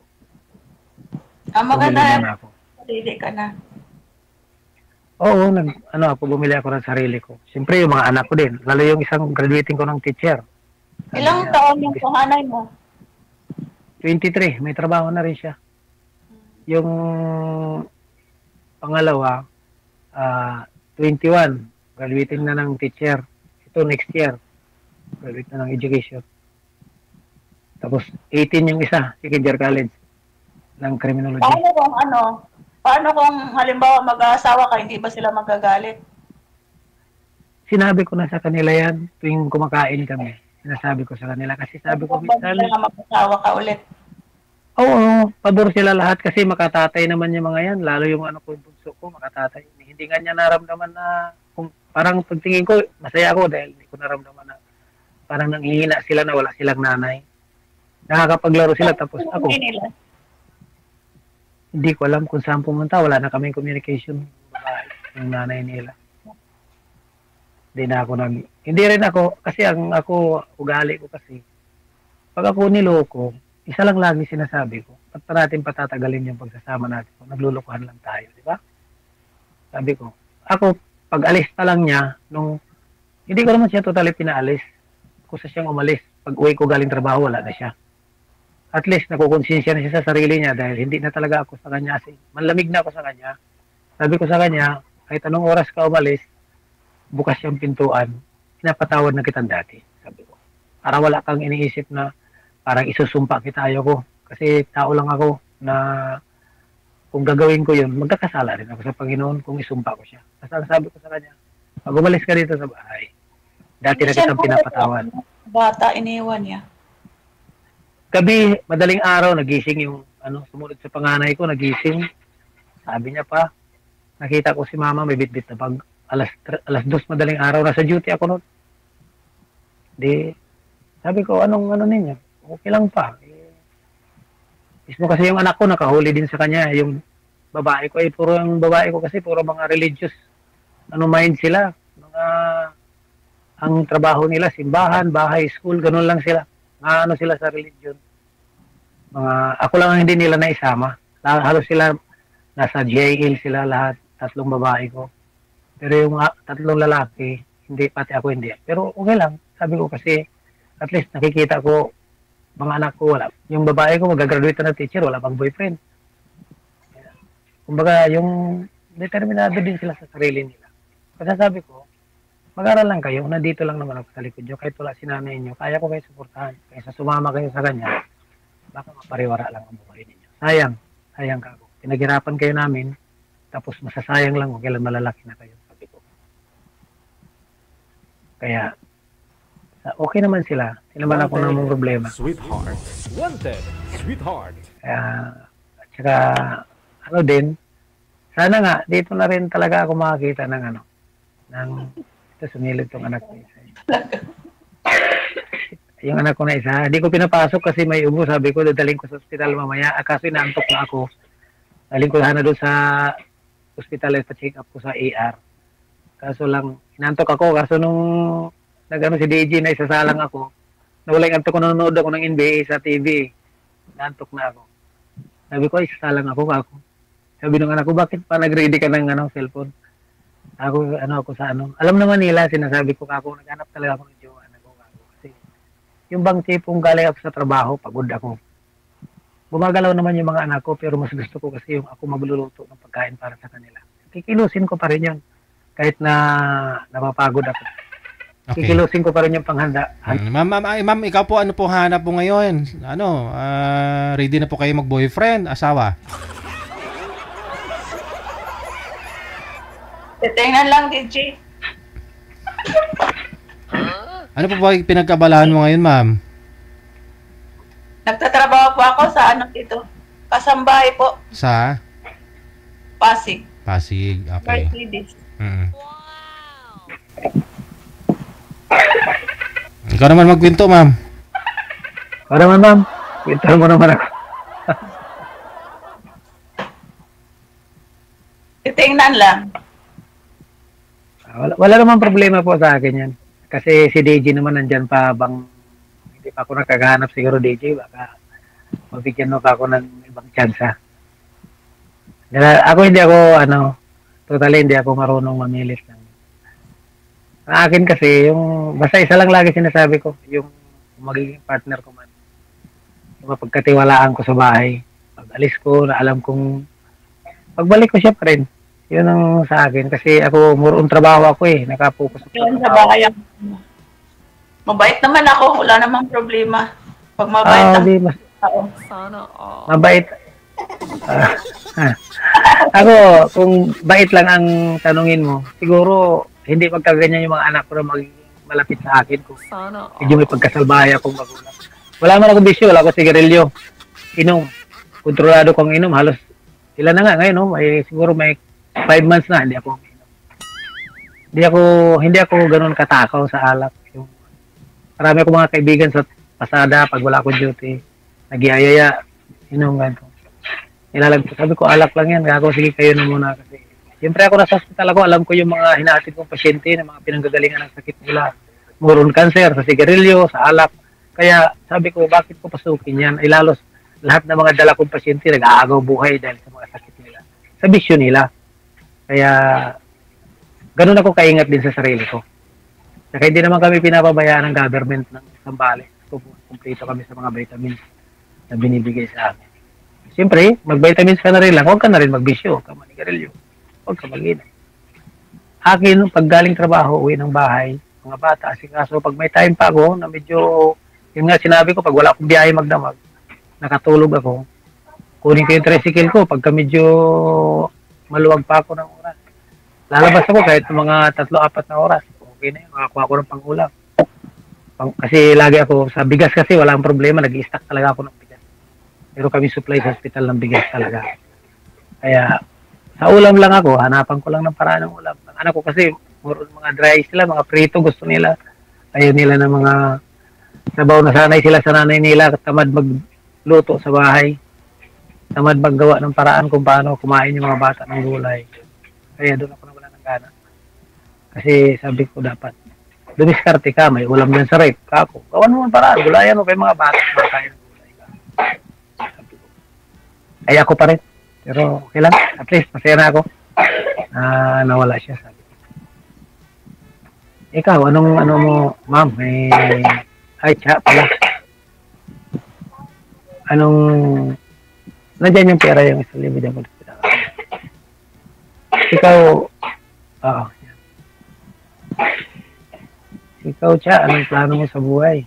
Maganda. Sarili ka na. Oo, bumili ako ng sarili ko. Siyempre, yung mga anak ko din. Lalo yung isang graduating ko ng teacher. Ilang taon yung panganay mo? 23. May trabaho na rin siya. Yung pangalawa, 21. Graduating na ng teacher. Ito next year. Graduate na ng education. Tapos 18 yung isa, second-year college ng criminology. Paano kung halimbawa mag-aasawa ka, hindi ba sila magagalit? Sinabi ko na sa kanila yan tuwing kumakain kami. Sinasabi ko sa kanila kasi sabi ko minsan mag-asawa ka ulit. Oo, pabor sila lahat kasi makatatay naman yung mga yan. Lalo yung ko, yung bunso ko, makatatay. Hindi nga niya naramdaman na parang pagtingin ko, masaya ako dahil hindi ko naramdaman na parang nanghihina sila na wala silang nanay. Nakakapaglaro sila tapos ako. Hindi ko alam kung saan pumunta. Wala na kaming communication yung nanay nila. Hindi rin ako, kasi ugali ko kasi, pag ako niloko, isa lang lagi sinasabi ko, ba't pa natin patatagalin yung pagsasama natin kung naglulukuhan lang tayo, di ba? Sabi ko, ako, pag alis pa lang niya, hindi ko naman siya totally pinaalis, kusa siyang umalis. Pag uwi ko galing trabaho, wala na siya. at least nakukonsensya na siya sa sarili niya dahil hindi na talaga ako sa kanya. Manlamig na ako sa kanya. Sabi ko sa kanya, kahit anong oras ka umalis, bukas yung pintuan, pinapatawad na kitang dati. Sabi ko. Para wala kang iniisip na parang isusumpa kita, ayoko. Kasi tao lang ako na kung gagawin ko yun, magkakasala rin ako sa Panginoon kung isumpa ko siya. Kasi ang sabi ko sa kanya, pag umalis ka dito sa bahay, dati na kitang pinapatawad. Bata, iniwan niya. Gabi, madaling araw, nagising yung sumunod sa panganay ko, nagising. Sabi niya pa, nakita ko si mama may bitbit na bag. Alas 2 madaling araw, nasa duty ako noon. Di, sabi ko, anong ninyo? Okay lang pa. Mismo kasi yung anak ko, nakahuli din sa kanya. Yung babae ko, puro yung babae ko kasi, puro mga religious, mind sila. Ang trabaho nila, simbahan, bahay, school, ganun lang sila. Sila sa religion. Ako lang ang hindi nila naisama. Halos sila, nasa jail sila lahat, 3 babae ko. Pero yung 3 lalaki, hindi, pati ako hindi. Pero okay lang, sabi ko kasi, at least nakikita ko, mga anak ko, wala. Yung babae ko, mag-graduate na teacher, wala pang boyfriend. Kumbaga, yung determinado din sila sa sarili nila. Kasi sabi ko, mag-aral lang kayo, nandito lang naman ako sa likod nyo, kahit wala si nanay nyo, kaya ko kayo suportahan. Kaysa sumama kayo sa kanya, baka mapariwara lang ang buhay ninyo. Sayang ka ako. Pinaghirapan kayo namin, tapos masasayang lang kung kailan malalaki na kayo, sabi ko. Kaya, okay naman sila. Hindi naman ako namang problema. Sweetheart. Wanted. Sweetheart. Kaya, at saka, din, sana nga, dito na rin talaga ako makakita ng ito, sumilid tong anak ko isa. Yung anak ko na isa, hindi ko pinapasok kasi may ubo. Sabi ko, dadaling ko sa ospital mamaya. Kaso inaantok na ako. Daling ko sana doon sa ospital at pa-check up ko sa AR. Kaso lang, inaantok ako. Kaso nung si DJ na isasalang ako, nawala yung antok ko, nanonood ako ng NBA sa TV. Inaantok na ako. Sabi ko, isasalang ako. Sabi ng anak ko, bakit pa nag-ready ka ng cellphone? Ako sa Alam naman nila, sinasabi ko ako, naghanap talaga ako ng jowa. Kasi yung bang tipong galing ako sa trabaho, pagod ako. Gumagalaw naman yung mga anak ko, pero mas gusto ko kasi yung ako magluluto ng pagkain para sa kanila. Kikilusin ko pa rin yun. Kahit na napapagod ako. Okay. Kikilusin ko pa rin yung panghanda. Ma'am, ikaw po, ano po hanap po ngayon? Ready na po kayo mag-boyfriend, asawa? Titingnan lang, DJ. Ano po ba pinagkabalahan mo ngayon, ma'am? Nagtatrabaho po ako sa dito. Kasambahay po. Sa? Pasig. Pasig, okay. Mercedes. Ikaw naman magkwento, ma'am. Ikaw naman, ma'am. Kwento mo naman ako. Titingnan lang. Wala namang problema po sa akin yan. Kasi si DJ naman nandyan pa bang hindi pa ako nakagahanap siguro DJ. Baka mabigyan mo pa ako ng ibang tsansa. Ako hindi ako, totally hindi ako marunong mamilit ng. Sa akin kasi, basta isa lang lagi sinasabi ko, yung magiging partner ko man. Yung mapagkatiwalaan ko sa bahay. Pag alis ko, na alam kong pagbalik ko siya pa rin. Yun ang sa akin. Kasi ako, murong trabaho ako nakapokus ako sa bahay. Mabait naman ako. Wala namang problema. Pag mabait mabait. Ako, kung bait lang ang tanungin mo, siguro, hindi magkaganyan yung mga anak ko na magiging malapit sa akin. Kung medyo may pagkasalbahay akong magulang. Wala man akong bisyo. Wala akong sigarilyo. Inom. Kontrolado kong inom. Halos, ilan na nga ngayon, siguro may 5 months na, hindi ako ganun katakaw sa alak. Marami akong mga kaibigan sa pasada pag wala akong duty. Nagyayaya, ganito. Sabi ko, alak lang yan. Sige, kayo na muna. Kasi, siyempre ako nasa hospital ako, alam ko yung mga hinahatid kong pasyente na mga pinanggagalingan ng sakit nila. Muron cancer, sa sigarilyo, sa alak. Kaya sabi ko, bakit ko pasukin yan? Ilalos, lahat ng mga dala kong pasyente nag-aagaw buhay dahil sa mga sakit nila. Sa bisyo nila. Kaya, ganun ako kaingat din sa sarili ko. Saka hindi naman kami pinapabayaan ng government ng Sambales. Kumpleto kami sa mga vitamins. na binibigay sa amin. Siyempre, mag-vitamins ka na rin lang, huwag ka na rin magbisyo, huwag ka manigarilyo, huwag ka mag-inom. Akin, pag galing trabaho, uwi ng bahay, mga bata, kaso pag may time pa ako, na medyo, yun nga sinabi ko, pag wala akong biyahe magdamag, nakatulog ako, kunin ko yung tricycle ko, pagka medyo maluwag pa ako ng oras. Lalabas ako kahit mga 3-4 na oras. Okay na yun, makakuha ko ng pangulam. Kasi lagi ako, sa bigas kasi walang problema, nag-i-stock talaga ako ng bigas. Pero kami supply sa hospital ng bigas talaga. Kaya, sa ulam lang ako, hanapan ko lang ng paraan ng ulam. Ang anak ko kasi, mga dry sila, mga prito gusto nila. Ayaw nila ng mga sabaw na sanay sila sa nanay nila, tamad magluto sa bahay. Tamad maggawa ng paraan kung paano kumain yung mga bata ng gulay. Kaya doon ako nawala ng gana. Kasi sabi ko dapat, dumiskarte ka, may ulam dyan sa rep. Kako, gawan mo ang paraan, gulayan mo kay mga bata, makain ng gulay ka. Sabi ko. Kaya ako pa rin. Pero okay lang, at least masaya na ako. Nawala siya, sabi ko. Ikaw, anong mo, ma'am? Ay, tsa pala. Nandiyan yung pera yung 1,000 dyan ko. Ikaw, ikaw, Cha, anong plano mo sa buhay?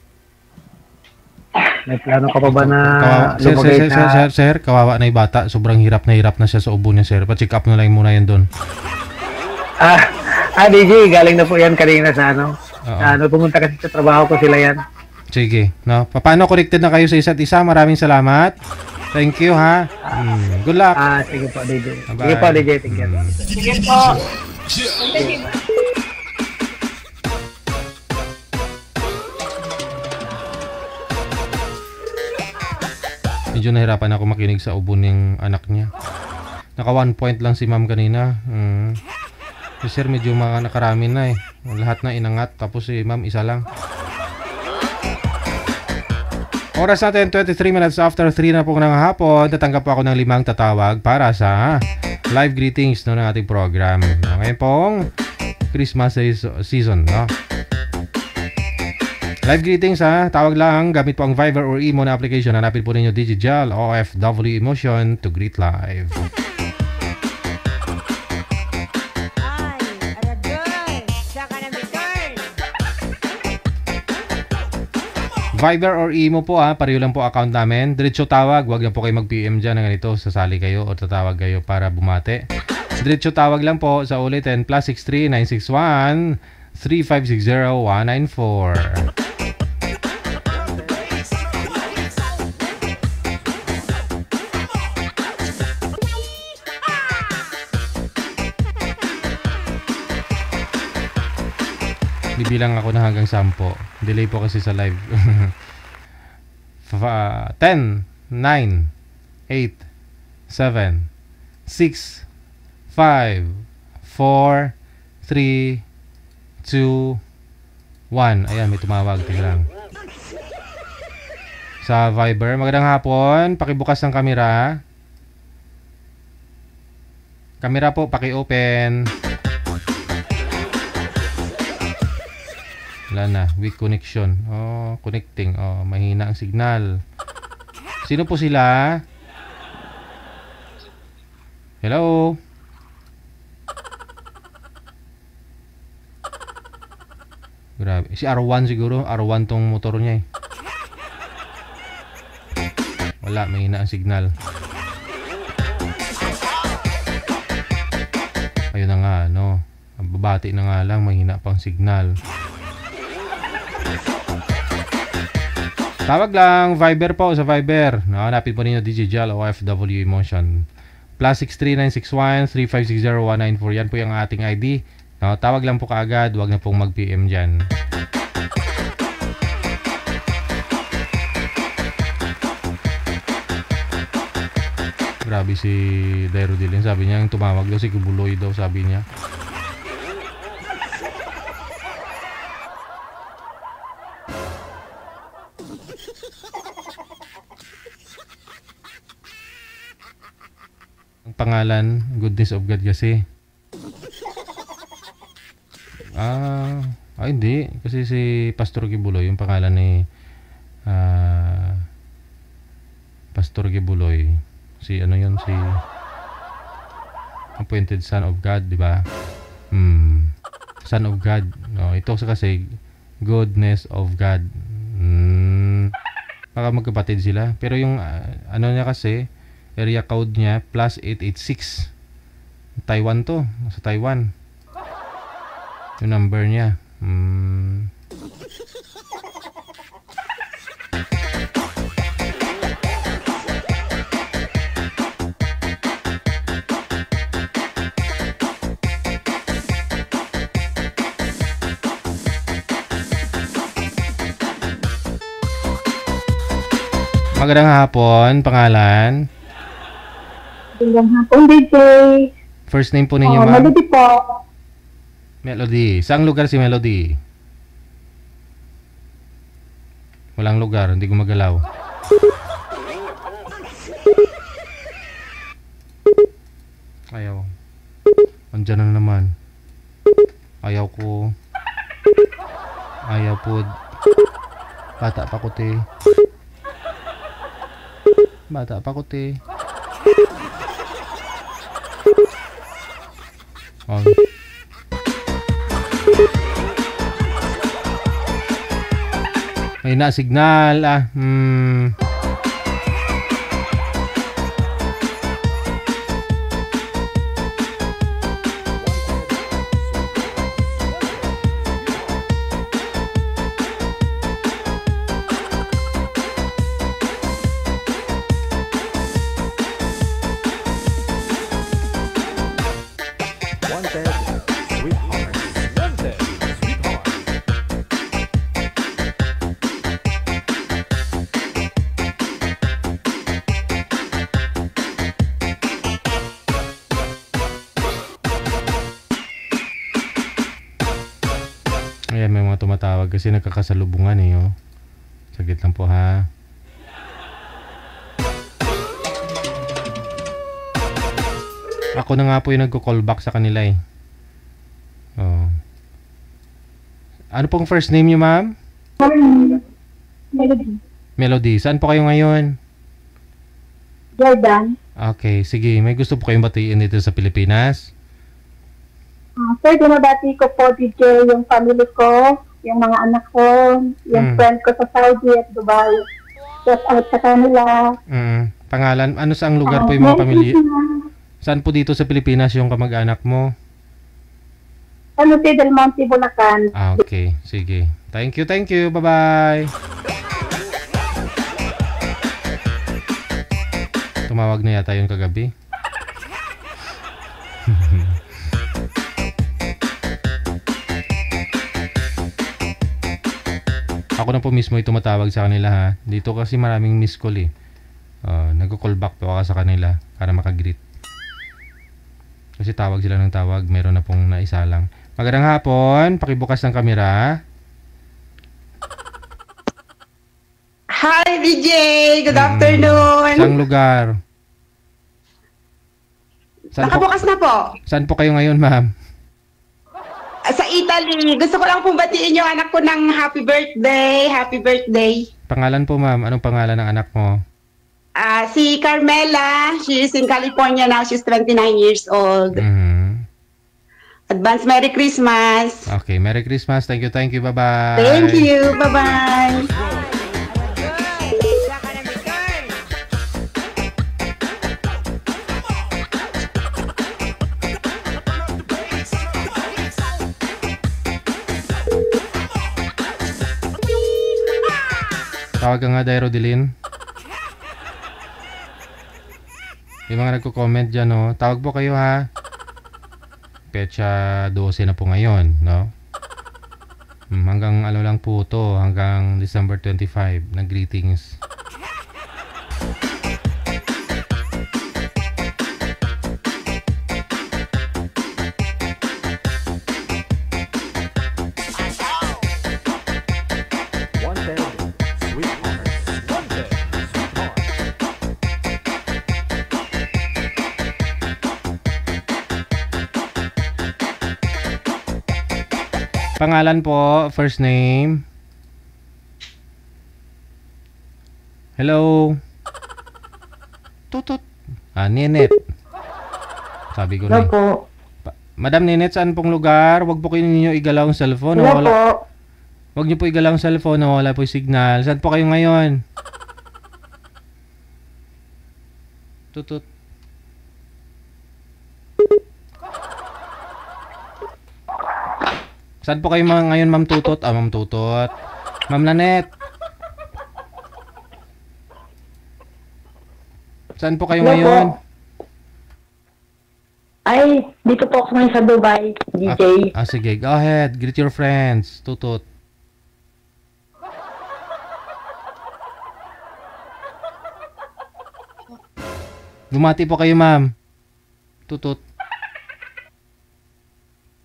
May plano ka pa ba na lumagay sa... Sir, kawawa na yung bata. Sobrang hirap na siya sa ubo niya, sir. Pa-check up na lang muna yan doon. DJ, galing na po yan kanina sa pumunta kasi sa trabaho ko sila yan. Sige, no? Paano connected na kayo sa isa't isa? Maraming salamat. Thank you, ha? Good luck. Sige po, DJ. Bye-bye. Sige po, DJ. Thank you. Sige po. Medyo nahirapan ako makinig sa ubo ng anak niya. Naka 1 point lang si ma'am kanina. Si sir medyo nakarami na eh. Lahat na inangat. Tapos si ma'am isa lang. Oras natin 23 minutes after 3 na po ng hapon. Tatanggap po ako ng 5 tatawag para sa live greetings ng ating program. Ngayon pong Christmas season, no? Live greetings, tawag lang gamit po ang Viber or Imo na application. Hanapin po ninyo Digital OFW Emotion to greet live. Viber or Imo po, pareho lang po account namin. Diretso tawag, wag lang po kayo mag-PM dyan na ganito, sasali kayo o tatawag kayo para bumate. Diretso tawag lang po sa ulitin, +63 961 3560 194. Bibilang ako na hanggang 10. Delay po kasi sa live. 10, 9, 8, 7, 6, 5, 4, 3, 2, 1. Ayan, may tumawag. Tingnan lang. Sa Viber. Magandang hapon. Pakibukas ng kamera. Kamera po, paki-open. Wala na, weak connection. Connecting. Mahina ang signal. Sino po sila? Hello? Grabe. Si R1 siguro. R1 tong motor niya eh. Wala, mahina ang signal. Ayun na nga, no? Babati na nga lang, mahina pang signal. Tawag lang, Viber po, sa Viber. Hanapin po ninyo Digital OFW Emotion. +63 961 3560 194. Yan po yung ating ID. Tawag lang po kaagad, huwag na pong mag-PM dyan. Grabe si Dairo Dilin. Sabi niya, yung tumawag daw si Kubuloy daw, sabi niya. Ang pangalan, Goodness of God kasi. Hindi. Kasi si Pastor Kibuloy, yung pangalan ni Pastor Gibuloy. Si ano yun? Si Appointed Son of God, di ba? Son of God. No, ito kasi Goodness of God. Baka magkapatid sila. Pero yung ano niya kasi, area code niya, +886. Taiwan to. Sa Taiwan. Yung number niya. Magandang hapon, pangalan? Magandang hapon, DJ. First name po ninyo, ma'am? Melody po. Melody. Saang lugar si Melody? Walang lugar, hindi gumagalaw. Ayaw. Andiyan na naman. Ayaw ko. Ayaw po. Bata pa ko, te. Bata pa ko, te. Oh. May na-signal. Ayan, may mga tumatawag kasi nagkakasalubungan eh. Oh. Saglit lang po ha. Ako na nga po yung nagko-call back sa kanila eh. Oh. Ano pong first name niyo, ma'am? Melody. Melody. Saan po kayo ngayon? Jordan. Okay, sige. May gusto po kayong batiin dito sa Pilipinas? Sir, binabati ko po, DJ, yung family ko, yung mga anak ko, yung friend ko sa Saudi at Dubai. Just out sa kanila. Pangalan, ano saang lugar po yung mga pamilya? Saan po dito sa Pilipinas yung kamag-anak mo? Ano si Del Monte, Bulacan. Okay, sige. Thank you. Bye-bye. Tumawag na yata yung kagabi. Ako na po mismo yung tumatawag sa kanila ha. Dito kasi maraming miss call eh. Nagko-call back po ako sa kanila para makagreet. Kasi tawag sila ng tawag. Meron na pong naisa lang. Magandang hapon. Pakibukas ng kamera. Hi DJ! Good afternoon! Saang lugar? Nakabukas na po. Saan po kayo ngayon, ma'am? Sa Italy. Gusto ko lang pong batiin yung anak ko ng happy birthday. Happy birthday. Pangalan po, ma'am. Anong pangalan ng anak mo? Si Carmela. She is in California now. She's 29 years old. Advance Merry Christmas. Okay, Merry Christmas. Thank you. Bye-bye. Thank you. Bye-bye. Tawag ka nga, Dairo Dilin. Yung mga nagko-comment dyan, no? Tawag po kayo, ha? Petsa 12 na po ngayon, no? Hanggang ano lang po to, hanggang December 25, nag-greetings. Pangalan po, first name. Hello. Tutut. Ninit. Sabi ko na. po. Madam Ninit, saan pong lugar? Huwag po kayo ninyo igalaw ang cellphone. Hello po. Huwag niyo po igalaw ang cellphone. Nawala po yung signal. Saan po kayo ngayon? Tutut. Saan po kayo ngayon, Ma'am Tutot? Ma'am Tutot. Ma'am Nanet. Saan po kayo ngayon? Ay, dito po ako ngayon sa Dubai, DJ. Sige. Go ahead. Greet your friends. Tutut. Bumati po kayo, ma'am. Tutut.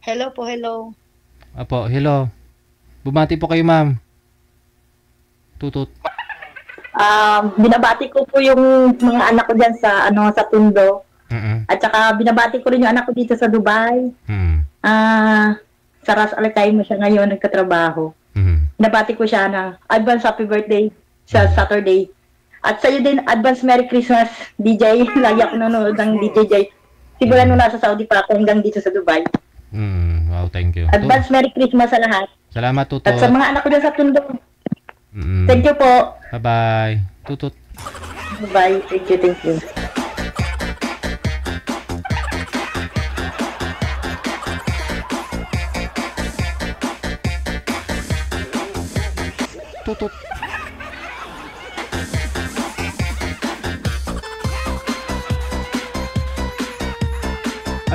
Hello po, hello. Apo, hello. Bumati po kayo, ma'am. Tutut. Binabati ko po yung mga anak ko dyan sa Tondo. At saka binabati ko rin yung anak ko dito sa Dubai. Sa Ras Al Khaimah siya ngayon nagkatrabaho. Binabati ko siya ng advance happy birthday sa Saturday. At sa'yo din, advance Merry Christmas, DJ. Lagi ako nanonood ng DJ Jay. Siguro nung nasa Saudi pa ako hanggang dito sa Dubai. Wow, thank you. Advance Merry Christmas sa lahat. Salamat, Tutut. At sa mga anak ko dyan sa Tondo. Thank you po. Bye-bye. Tutut. Bye. Thank you, thank you. Tutut.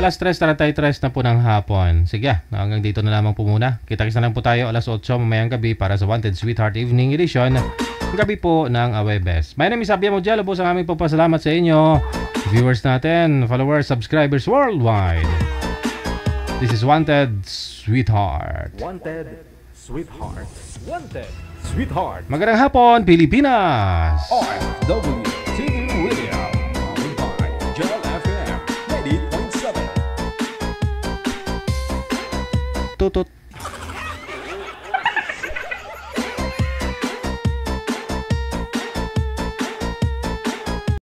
Alas 3:33 na po ng hapon. Sige, hanggang dito na lamang po muna. Kita-kits na lang po tayo alas 8 mamayang gabi para sa Wanted Sweetheart Evening Edition. Gabi po ng Awebes. My name is Abia Mojalo po sa aming pagpasalamat sa inyo. Viewers natin, followers, subscribers worldwide. This is Wanted Sweetheart. Wanted Sweetheart. Wanted Sweetheart. Magandang hapon, Pilipinas! OFW TV Radio. Powered by Gel FM 90.7. Tutut.